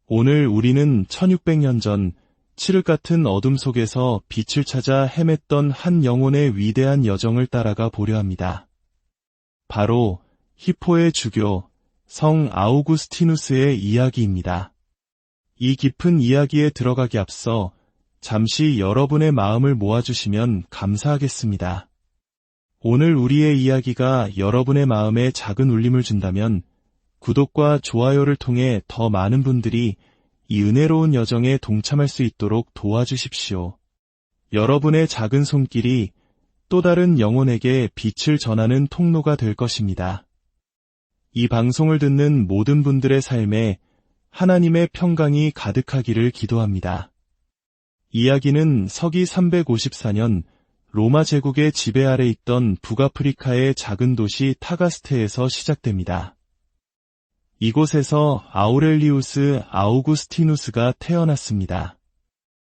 오늘 우리는 1600년 전 칠흑 같은 어둠 속에서 빛을 찾아 헤맸던 한 영혼의 위대한 여정을 따라가 보려 합니다. 바로 히포의 주교 성 아우구스티누스의 이야기입니다. 이 깊은 이야기에 들어가기 앞서 잠시 여러분의 마음을 모아주시면 감사하겠습니다. 오늘 우리의 이야기가 여러분의 마음에 작은 울림을 준다면 구독과 좋아요를 통해 더 많은 분들이 이 은혜로운 여정에 동참할 수 있도록 도와주십시오. 여러분의 작은 손길이 또 다른 영혼에게 빛을 전하는 통로가 될 것입니다. 이 방송을 듣는 모든 분들의 삶에 하나님의 평강이 가득하기를 기도합니다. 이야기는 서기 354년 로마 제국의 지배 아래 있던 북아프리카의 작은 도시 타가스테에서 시작됩니다. 이곳에서 아우렐리우스 아우구스티누스가 태어났습니다.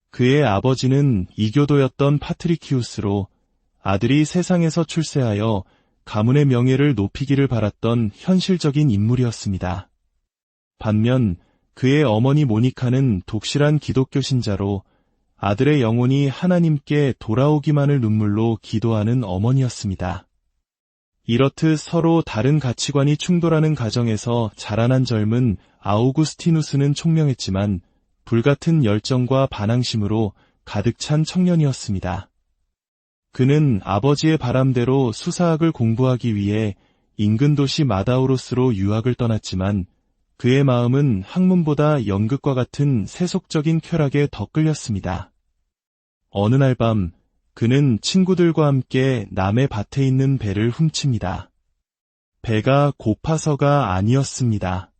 그의 아버지는 이교도였던 파트리키우스로 아들이 세상에서 출세하여 가문의 명예를 높이기를 바랐던 현실적인 인물이었습니다. 반면 그의 어머니 모니카는 독실한 기독교 신자로 아들의 영혼이 하나님께 돌아오기만을 눈물로 기도하는 어머니였습니다. 이렇듯 서로 다른 가치관이 충돌하는 가정에서 자라난 젊은 아우구스티누스는 총명했지만 불같은 열정과 반항심으로 가득 찬 청년이었습니다. 그는 아버지의 바람대로 수사학을 공부하기 위해 인근 도시 마다우로스로 유학을 떠났지만 그의 마음은 학문보다 연극과 같은 세속적인 쾌락에 더 끌렸습니다. 어느 날 밤 그는 친구들과 함께 남의 밭에 있는 배를 훔칩니다. 배가 고파서가 아니었습니다.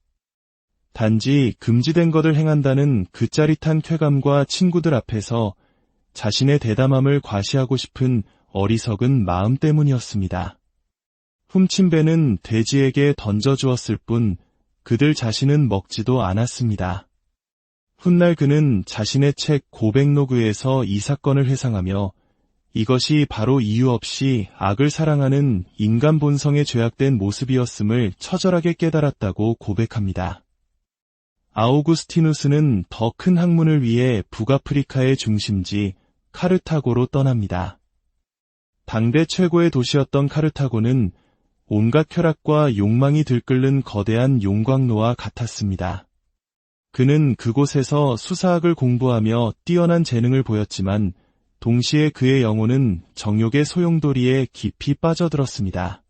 단지 금지된 것을 행한다는 그 짜릿한 쾌감과 친구들 앞에서 자신의 대담함을 과시하고 싶은 어리석은 마음 때문이었습니다. 훔친 배는 돼지에게 던져주었을 뿐 그들 자신은 먹지도 않았습니다. 훗날 그는 자신의 책 고백로그에서 이 사건을 회상하며 이것이 바로 이유 없이 악을 사랑하는 인간 본성에 죄악된 모습이었음을 처절하게 깨달았다고 고백합니다. 아우구스티누스는 더 큰 학문을 위해 북아프리카의 중심지 카르타고로 떠납니다. 당대 최고의 도시였던 카르타고는 온갖 쾌락과 욕망이 들끓는 거대한 용광로와 같았습니다. 그는 그곳에서 수사학을 공부하며 뛰어난 재능을 보였지만 동시에 그의 영혼은 정욕의 소용돌이에 깊이 빠져들었습니다.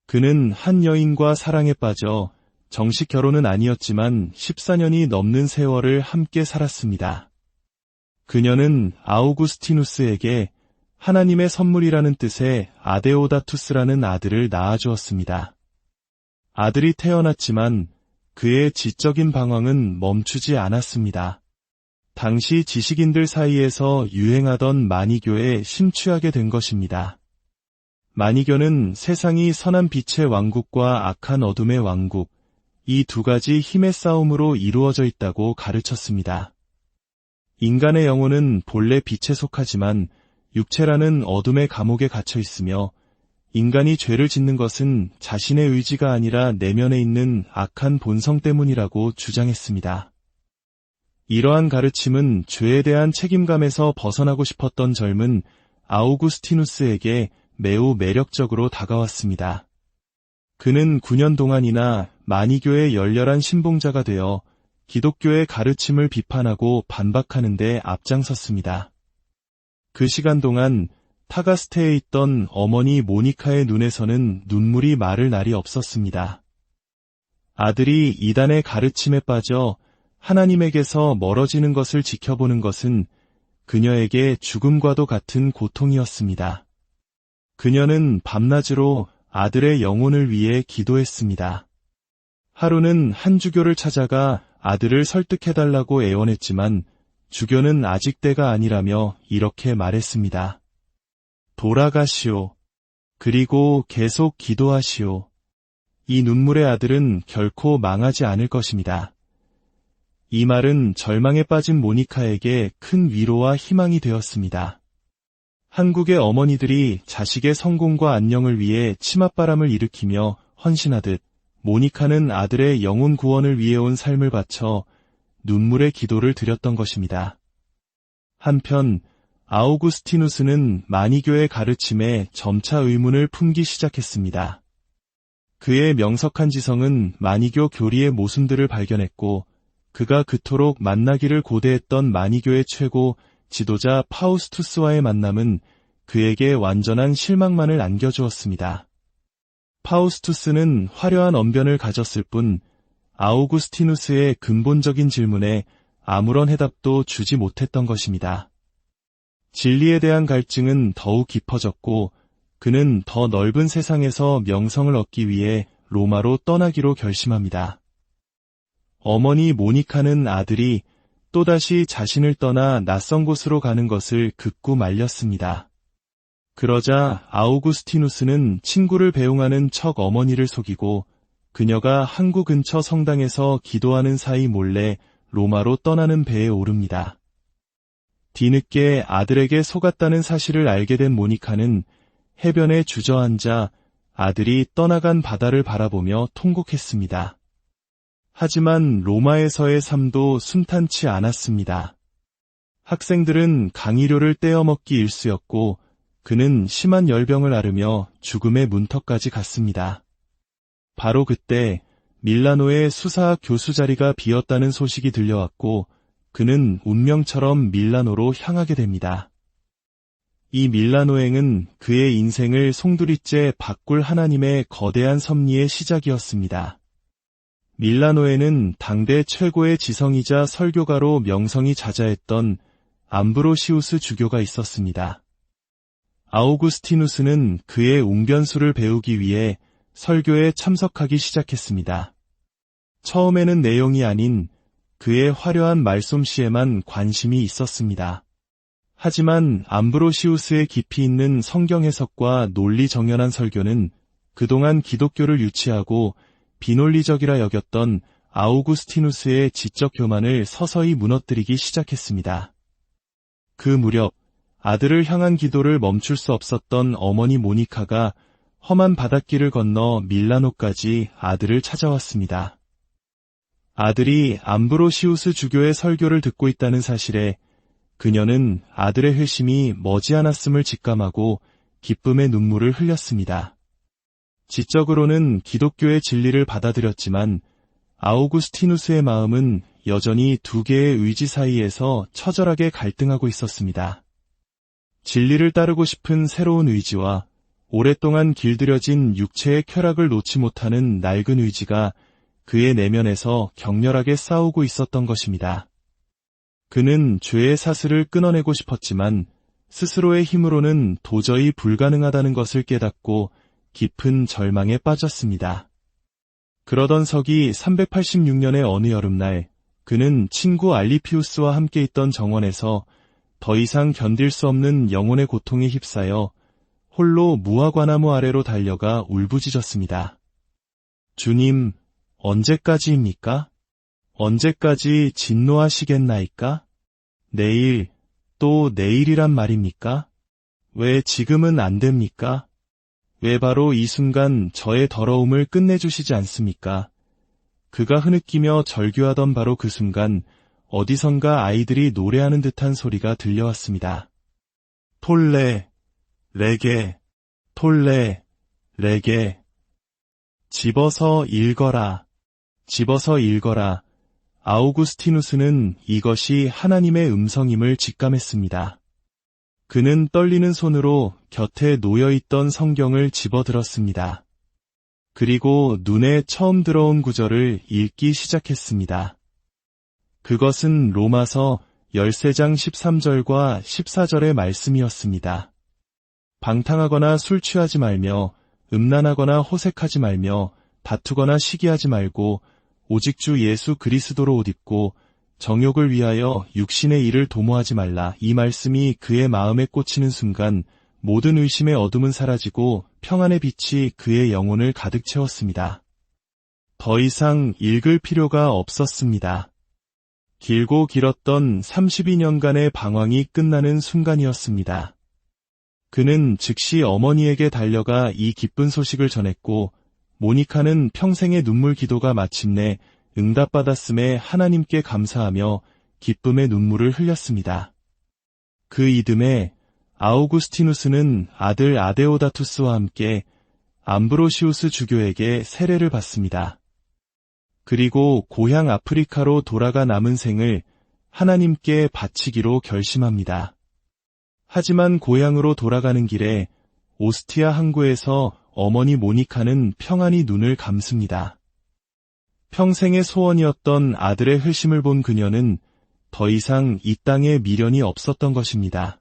그는 한 여인과 사랑에 빠져 정식 결혼은 아니었지만 14년이 넘는 세월을 함께 살았습니다. 그녀는 아우구스티누스에게 하나님의 선물이라는 뜻의 아데오다투스라는 아들을 낳아주었습니다. 아들이 태어났지만 그의 지적인 방황은 멈추지 않았습니다. 당시 지식인들 사이에서 유행하던 마니교에 심취하게 된 것입니다. 마니교는 세상이 선한 빛의 왕국과 악한 어둠의 왕국, 이 두 가지 힘의 싸움으로 이루어져 있다고 가르쳤습니다. 인간의 영혼은 본래 빛에 속하지만 육체라는 어둠의 감옥에 갇혀 있으며 인간이 죄를 짓는 것은 자신의 의지가 아니라 내면에 있는 악한 본성 때문이라고 주장했습니다. 이러한 가르침은 죄에 대한 책임감에서 벗어나고 싶었던 젊은 아우구스티누스에게 매우 매력적으로 다가왔습니다. 그는 9년 동안이나 마니교의 열렬한 신봉자가 되어 기독교의 가르침을 비판하고 반박하는 데 앞장섰습니다. 그 시간 동안 타가스테에 있던 어머니 모니카의 눈에서는 눈물이 마를 날이 없었습니다. 아들이 이단의 가르침에 빠져 하나님에게서 멀어지는 것을 지켜보는 것은 그녀에게 죽음과도 같은 고통이었습니다. 그녀는 밤낮으로 아들의 영혼을 위해 기도했습니다. 하루는 한 주교를 찾아가 아들을 설득해달라고 애원했지만 주교는 아직 때가 아니라며 이렇게 말했습니다. 돌아가시오. 그리고 계속 기도하시오. 이 눈물의 아들은 결코 망하지 않을 것입니다. 이 말은 절망에 빠진 모니카에게 큰 위로와 희망이 되었습니다. 한국의 어머니들이 자식의 성공과 안녕을 위해 치맛바람을 일으키며 헌신하듯 모니카는 아들의 영혼 구원을 위해 온 삶을 바쳐 눈물의 기도를 드렸던 것입니다. 한편 아우구스티누스는 마니교의 가르침에 점차 의문을 품기 시작했습니다. 그의 명석한 지성은 마니교 교리의 모순들을 발견했고 그가 그토록 만나기를 고대했던 마니교의 최고 지도자 파우스투스와의 만남은 그에게 완전한 실망만을 안겨주었습니다. 파우스투스는 화려한 언변을 가졌을 뿐 아우구스티누스의 근본적인 질문에 아무런 해답도 주지 못했던 것입니다. 진리에 대한 갈증은 더욱 깊어졌고 그는 더 넓은 세상에서 명성을 얻기 위해 로마로 떠나기로 결심합니다. 어머니 모니카는 아들이 또다시 자신을 떠나 낯선 곳으로 가는 것을 극구 말렸습니다. 그러자 아우구스티누스는 친구를 배웅하는 척 어머니를 속이고 그녀가 항구 근처 성당에서 기도하는 사이 몰래 로마로 떠나는 배에 오릅니다. 뒤늦게 아들에게 속았다는 사실을 알게 된 모니카는 해변에 주저앉아 아들이 떠나간 바다를 바라보며 통곡했습니다. 하지만 로마에서의 삶도 순탄치 않았습니다. 학생들은 강의료를 떼어먹기 일쑤였고 그는 심한 열병을 앓으며 죽음의 문턱까지 갔습니다. 바로 그때 밀라노의 수사학 교수 자리가 비었다는 소식이 들려왔고 그는 운명처럼 밀라노로 향하게 됩니다. 이 밀라노행은 그의 인생을 송두리째 바꿀 하나님의 거대한 섭리의 시작이었습니다. 밀라노에는 당대 최고의 지성이자 설교가로 명성이 자자했던 암브로시우스 주교가 있었습니다. 아우구스티누스는 그의 웅변수를 배우기 위해 설교에 참석하기 시작했습니다. 처음에는 내용이 아닌 그의 화려한 말솜씨에만 관심이 있었습니다. 하지만 암브로시우스의 깊이 있는 성경 해석과 논리 정연한 설교는 그동안 기독교를 유치하고 비논리적이라 여겼던 아우구스티누스의 지적 교만을 서서히 무너뜨리기 시작했습니다. 그 무렵 아들을 향한 기도를 멈출 수 없었던 어머니 모니카가 험한 바닷길을 건너 밀라노까지 아들을 찾아왔습니다. 아들이 암브로시우스 주교의 설교를 듣고 있다는 사실에 그녀는 아들의 회심이 머지않았음을 직감하고 기쁨의 눈물을 흘렸습니다. 지적으로는 기독교의 진리를 받아들였지만 아우구스티누스의 마음은 여전히 두 개의 의지 사이에서 처절하게 갈등하고 있었습니다. 진리를 따르고 싶은 새로운 의지와 오랫동안 길들여진 육체의 쾌락을 놓지 못하는 낡은 의지가 그의 내면에서 격렬하게 싸우고 있었던 것입니다. 그는 죄의 사슬을 끊어내고 싶었지만 스스로의 힘으로는 도저히 불가능하다는 것을 깨닫고 깊은 절망에 빠졌습니다. 그러던 서기 386년의 어느 여름날 그는 친구 알리피우스와 함께 있던 정원에서 더 이상 견딜 수 없는 영혼의 고통에 휩싸여 홀로 무화과나무 아래로 달려가 울부짖었습니다. 주님, 언제까지입니까? 언제까지 진노하시겠나이까? 내일, 또 내일이란 말입니까? 왜 지금은 안 됩니까? 왜 바로 이 순간 저의 더러움을 끝내주시지 않습니까? 그가 흐느끼며 절규하던 바로 그 순간 어디선가 아이들이 노래하는 듯한 소리가 들려왔습니다. 톨레, 레게, 톨레, 레게. 집어서 읽어라. 집어서 읽어라. 아우구스티누스는 이것이 하나님의 음성임을 직감했습니다. 그는 떨리는 손으로 곁에 놓여있던 성경을 집어들었습니다. 그리고 눈에 처음 들어온 구절을 읽기 시작했습니다. 그것은 로마서 13장 13절과 14절의 말씀이었습니다. 방탕하거나 술 취하지 말며 음란하거나 호색하지 말며 다투거나 시기하지 말고 오직 주 예수 그리스도로 옷 입고 정욕을 위하여 육신의 일을 도모하지 말라. 이 말씀이 그의 마음에 꽂히는 순간 모든 의심의 어둠은 사라지고 평안의 빛이 그의 영혼을 가득 채웠습니다. 더 이상 읽을 필요가 없었습니다. 길고 길었던 32년간의 방황이 끝나는 순간이었습니다. 그는 즉시 어머니에게 달려가 이 기쁜 소식을 전했고 모니카는 평생의 눈물 기도가 마침내 응답받았음에 하나님께 감사하며 기쁨의 눈물을 흘렸습니다. 그 이듬해 아우구스티누스는 아들 아데오다투스와 함께 암브로시우스 주교에게 세례를 받습니다. 그리고 고향 아프리카로 돌아가 남은 생을 하나님께 바치기로 결심합니다. 하지만 고향으로 돌아가는 길에 오스티아 항구에서 어머니 모니카는 평안히 눈을 감습니다. 평생의 소원이었던 아들의 흘심을 본 그녀는 더 이상 이 땅에 미련이 없었던 것입니다.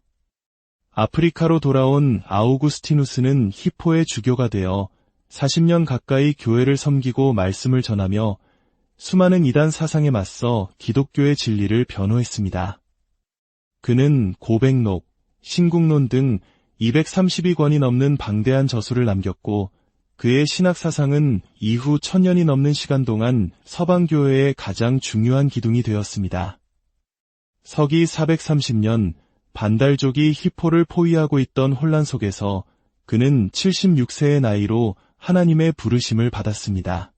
아프리카로 돌아온 아우구스티누스는 히포의 주교가 되어 40년 가까이 교회를 섬기고 말씀을 전하며 수많은 이단 사상에 맞서 기독교의 진리를 변호했습니다. 그는 고백록, 신국론 등 232권이 넘는 방대한 저술을 남겼고 그의 신학 사상은 이후 1000년이 넘는 시간 동안 서방교회의 가장 중요한 기둥이 되었습니다. 서기 430년 반달족이 히포를 포위하고 있던 혼란 속에서 그는 76세의 나이로 하나님의 부르심을 받았습니다.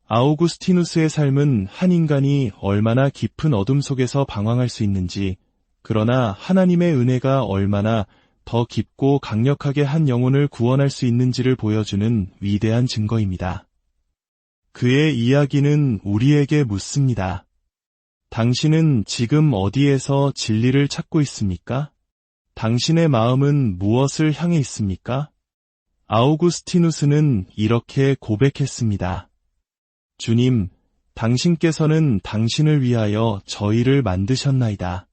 아우구스티누스의 삶은 한 인간이 얼마나 깊은 어둠 속에서 방황할 수 있는지, 그러나 하나님의 은혜가 얼마나 더 깊고 강력하게 한 영혼을 구원할 수 있는지를 보여주는 위대한 증거입니다. 그의 이야기는 우리에게 묻습니다. 당신은 지금 어디에서 진리를 찾고 있습니까? 당신의 마음은 무엇을 향해 있습니까? 아우구스티누스는 이렇게 고백했습니다. 주님, 당신께서는 당신을 위하여 저희를 만드셨나이다.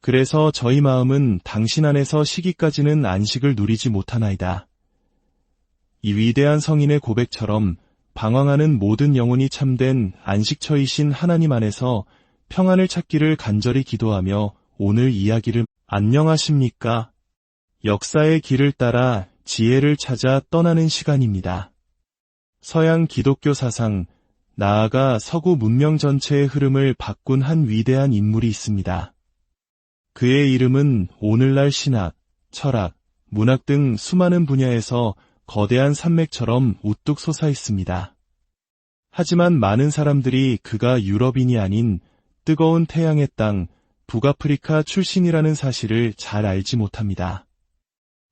그래서 저희 마음은 당신 안에서 시기까지는 안식을 누리지 못하나이다. 이 위대한 성인의 고백처럼 방황하는 모든 영혼이 참된 안식처이신 하나님 안에서 평안을 찾기를 간절히 기도하며 오늘 이야기를 안녕하십니까? 역사의 길을 따라 지혜를 찾아 떠나는 시간입니다. 서양 기독교 사상, 나아가 서구 문명 전체의 흐름을 바꾼 한 위대한 인물이 있습니다. 그의 이름은 오늘날 신학, 철학, 문학 등 수많은 분야에서 거대한 산맥처럼 우뚝 솟아 있습니다. 하지만 많은 사람들이 그가 유럽인이 아닌 뜨거운 태양의 땅, 북아프리카 출신이라는 사실을 잘 알지 못합니다.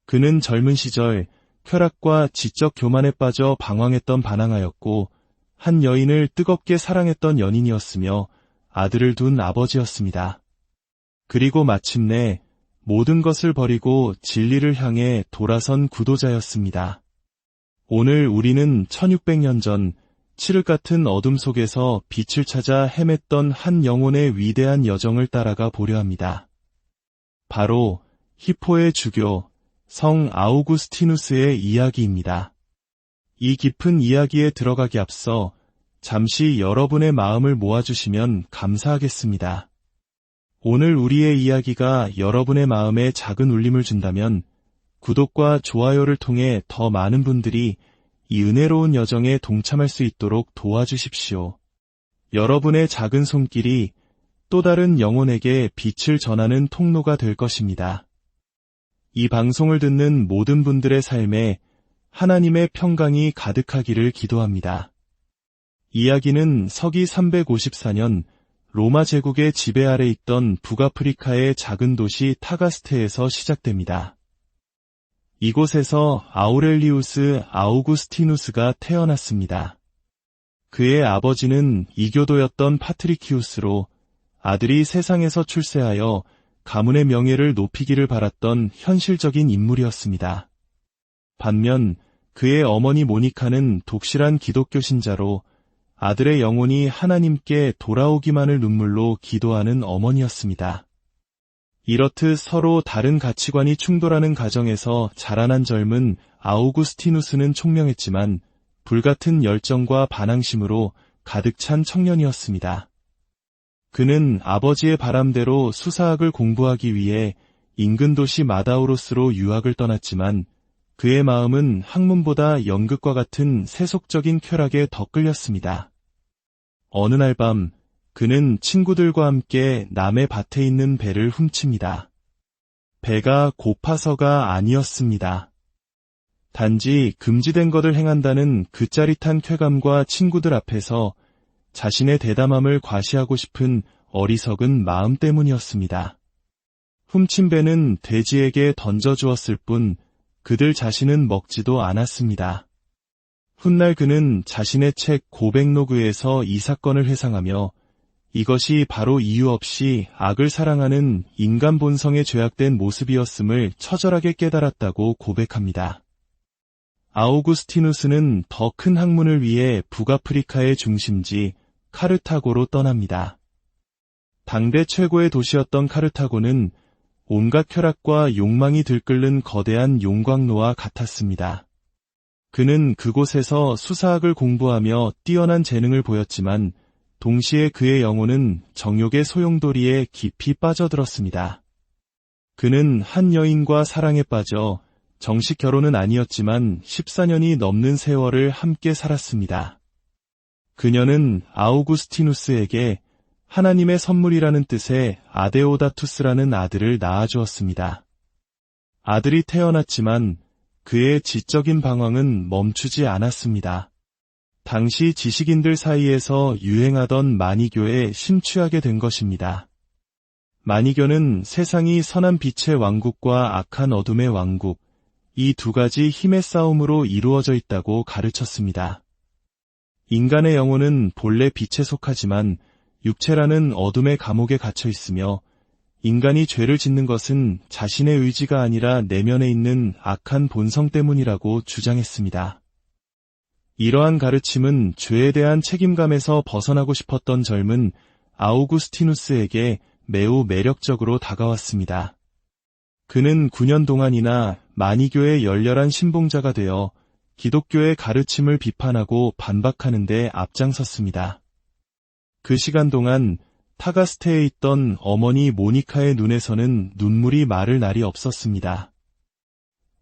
그는 젊은 시절 쾌락과 지적 교만에 빠져 방황했던 반항하였고 한 여인을 뜨겁게 사랑했던 연인이었으며 아들을 둔 아버지였습니다. 그리고 마침내 모든 것을 버리고 진리를 향해 돌아선 구도자였습니다. 오늘 우리는 1600년 전 칠흑 같은 어둠 속에서 빛을 찾아 헤맸던 한 영혼의 위대한 여정을 따라가 보려 합니다. 바로 히포의 주교 성 아우구스티누스의 이야기입니다. 이 깊은 이야기에 들어가기 앞서 잠시 여러분의 마음을 모아주시면 감사하겠습니다. 오늘 우리의 이야기가 여러분의 마음에 작은 울림을 준다면 구독과 좋아요를 통해 더 많은 분들이 이 은혜로운 여정에 동참할 수 있도록 도와주십시오. 여러분의 작은 손길이 또 다른 영혼에게 빛을 전하는 통로가 될 것입니다. 이 방송을 듣는 모든 분들의 삶에 하나님의 평강이 가득하기를 기도합니다. 이야기는 서기 354년 로마 제국의 지배 아래 있던 북아프리카의 작은 도시 타가스테에서 시작됩니다. 이곳에서 아우렐리우스 아우구스티누스가 태어났습니다. 그의 아버지는 이교도였던 파트리키우스로 아들이 세상에서 출세하여 가문의 명예를 높이기를 바랐던 현실적인 인물이었습니다. 반면 그의 어머니 모니카는 독실한 기독교 신자로 아들의 영혼이 하나님께 돌아오기만을 눈물로 기도하는 어머니였습니다. 이렇듯 서로 다른 가치관이 충돌하는 가정에서 자라난 젊은 아우구스티누스는 총명했지만 불같은 열정과 반항심으로 가득 찬 청년이었습니다. 그는 아버지의 바람대로 수사학을 공부하기 위해 인근 도시 마다우로스로 유학을 떠났지만 그의 마음은 학문보다 연극과 같은 세속적인 쾌락에 더 끌렸습니다. 어느 날 밤 그는 친구들과 함께 남의 밭에 있는 배를 훔칩니다. 배가 고파서가 아니었습니다. 단지 금지된 것을 행한다는 그 짜릿한 쾌감과 친구들 앞에서 자신의 대담함을 과시하고 싶은 어리석은 마음 때문이었습니다. 훔친 배는 돼지에게 던져주었을 뿐 그들 자신은 먹지도 않았습니다. 훗날 그는 자신의 책 고백로그에서 이 사건을 회상하며 이것이 바로 이유 없이 악을 사랑하는 인간 본성에 죄악된 모습이었음을 처절하게 깨달았다고 고백합니다. 아우구스티누스는 더 큰 학문을 위해 북아프리카의 중심지 카르타고로 떠납니다. 당대 최고의 도시였던 카르타고는 온갖 쾌락과 욕망이 들끓는 거대한 용광로와 같았습니다. 그는 그곳에서 수사학을 공부하며 뛰어난 재능을 보였지만 동시에 그의 영혼은 정욕의 소용돌이에 깊이 빠져들었습니다. 그는 한 여인과 사랑에 빠져 정식 결혼은 아니었지만 14년이 넘는 세월을 함께 살았습니다. 그녀는 아우구스티누스에게 하나님의 선물이라는 뜻의 아데오다투스라는 아들을 낳아주었습니다. 아들이 태어났지만 그의 지적인 방황은 멈추지 않았습니다. 당시 지식인들 사이에서 유행하던 마니교에 심취하게 된 것입니다. 마니교는 세상이 선한 빛의 왕국과 악한 어둠의 왕국, 이 두 가지 힘의 싸움으로 이루어져 있다고 가르쳤습니다. 인간의 영혼은 본래 빛에 속하지만 육체라는 어둠의 감옥에 갇혀 있으며 인간이 죄를 짓는 것은 자신의 의지가 아니라 내면에 있는 악한 본성 때문이라고 주장했습니다. 이러한 가르침은 죄에 대한 책임감에서 벗어나고 싶었던 젊은 아우구스티누스에게 매우 매력적으로 다가왔습니다. 그는 9년 동안이나 마니교의 열렬한 신봉자가 되어 기독교의 가르침을 비판하고 반박하는 데 앞장섰습니다. 그 시간 동안 타가스테에 있던 어머니 모니카의 눈에서는 눈물이 마를 날이 없었습니다.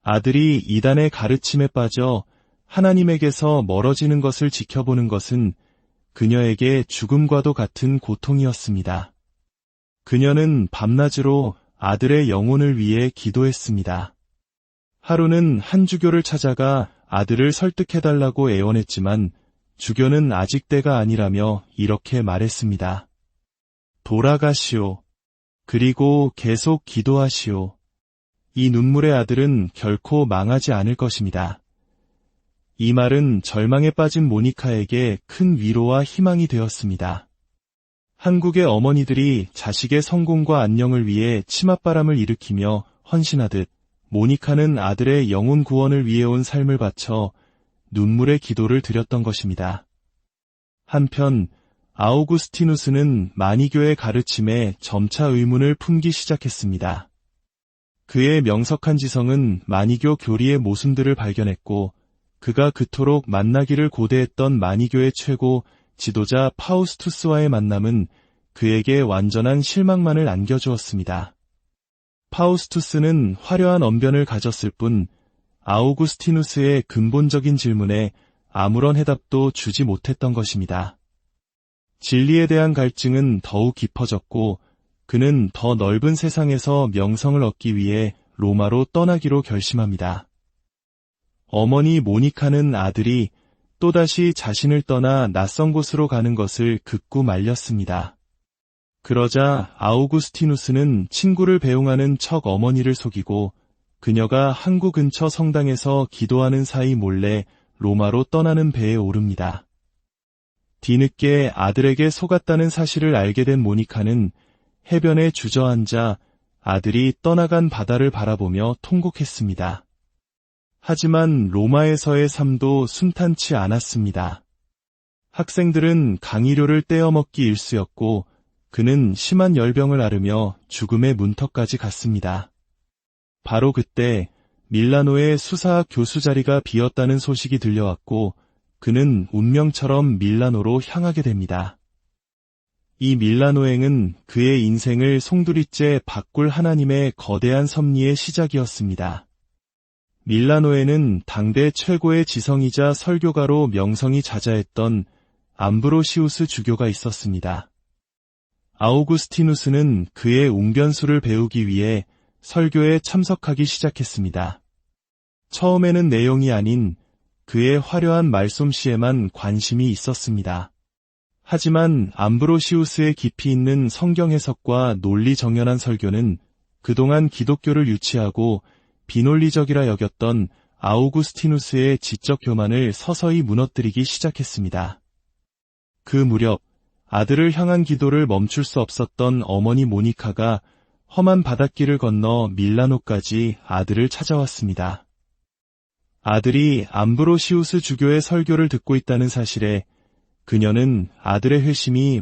아들이 이단의 가르침에 빠져 하나님에게서 멀어지는 것을 지켜보는 것은 그녀에게 죽음과도 같은 고통이었습니다. 그녀는 밤낮으로 아들의 영혼을 위해 기도했습니다. 하루는 한 주교를 찾아가 아들을 설득해달라고 애원했지만 주교는 아직 때가 아니라며 이렇게 말했습니다. 돌아가시오. 그리고 계속 기도하시오. 이 눈물의 아들은 결코 망하지 않을 것입니다. 이 말은 절망에 빠진 모니카에게 큰 위로와 희망이 되었습니다. 한국의 어머니들이 자식의 성공과 안녕을 위해 치맛바람을 일으키며 헌신하듯 모니카는 아들의 영혼 구원을 위해 온 삶을 바쳐 눈물의 기도를 드렸던 것입니다. 한편 아우구스티누스는 마니교의 가르침에 점차 의문을 품기 시작했습니다. 그의 명석한 지성은 마니교 교리의 모순들을 발견했고 그가 그토록 만나기를 고대했던 마니교의 최고 지도자 파우스투스와의 만남은 그에게 완전한 실망만을 안겨주었습니다. 파우스투스는 화려한 언변을 가졌을 뿐 아우구스티누스의 근본적인 질문에 아무런 해답도 주지 못했던 것입니다. 진리에 대한 갈증은 더욱 깊어졌고 그는 더 넓은 세상에서 명성을 얻기 위해 로마로 떠나기로 결심합니다. 어머니 모니카는 아들이 또다시 자신을 떠나 낯선 곳으로 가는 것을 극구 말렸습니다. 그러자 아우구스티누스는 친구를 배웅하는 척 어머니를 속이고 그녀가 항구 근처 성당에서 기도하는 사이 몰래 로마로 떠나는 배에 오릅니다. 뒤늦게 아들에게 속았다는 사실을 알게 된 모니카는 해변에 주저앉아 아들이 떠나간 바다를 바라보며 통곡했습니다. 하지만 로마에서의 삶도 순탄치 않았습니다. 학생들은 강의료를 떼어먹기 일쑤였고 그는 심한 열병을 앓으며 죽음의 문턱까지 갔습니다. 바로 그때 밀라노의 수사학 교수 자리가 비었다는 소식이 들려왔고 그는 운명처럼 밀라노로 향하게 됩니다. 이 밀라노행은 그의 인생을 송두리째 바꿀 하나님의 거대한 섭리의 시작이었습니다. 밀라노에는 당대 최고의 지성이자 설교가로 명성이 자자했던 암브로시우스 주교가 있었습니다. 아우구스티누스는 그의 웅변수를 배우기 위해 설교에 참석하기 시작했습니다. 처음에는 내용이 아닌 그의 화려한 말솜씨에만 관심이 있었습니다. 하지만 암브로시우스의 깊이 있는 성경 해석과 논리 정연한 설교는 그동안 기독교를 유치하고 비논리적이라 여겼던 아우구스티누스의 지적 교만을 서서히 무너뜨리기 시작했습니다. 그 무렵 아들을 향한 기도를 멈출 수 없었던 어머니 모니카가 험한 바닷길을 건너 밀라노까지 아들을 찾아왔습니다. 아들이 암브로시우스 주교의 설교를 듣고 있다는 사실에 그녀는 아들의 회심이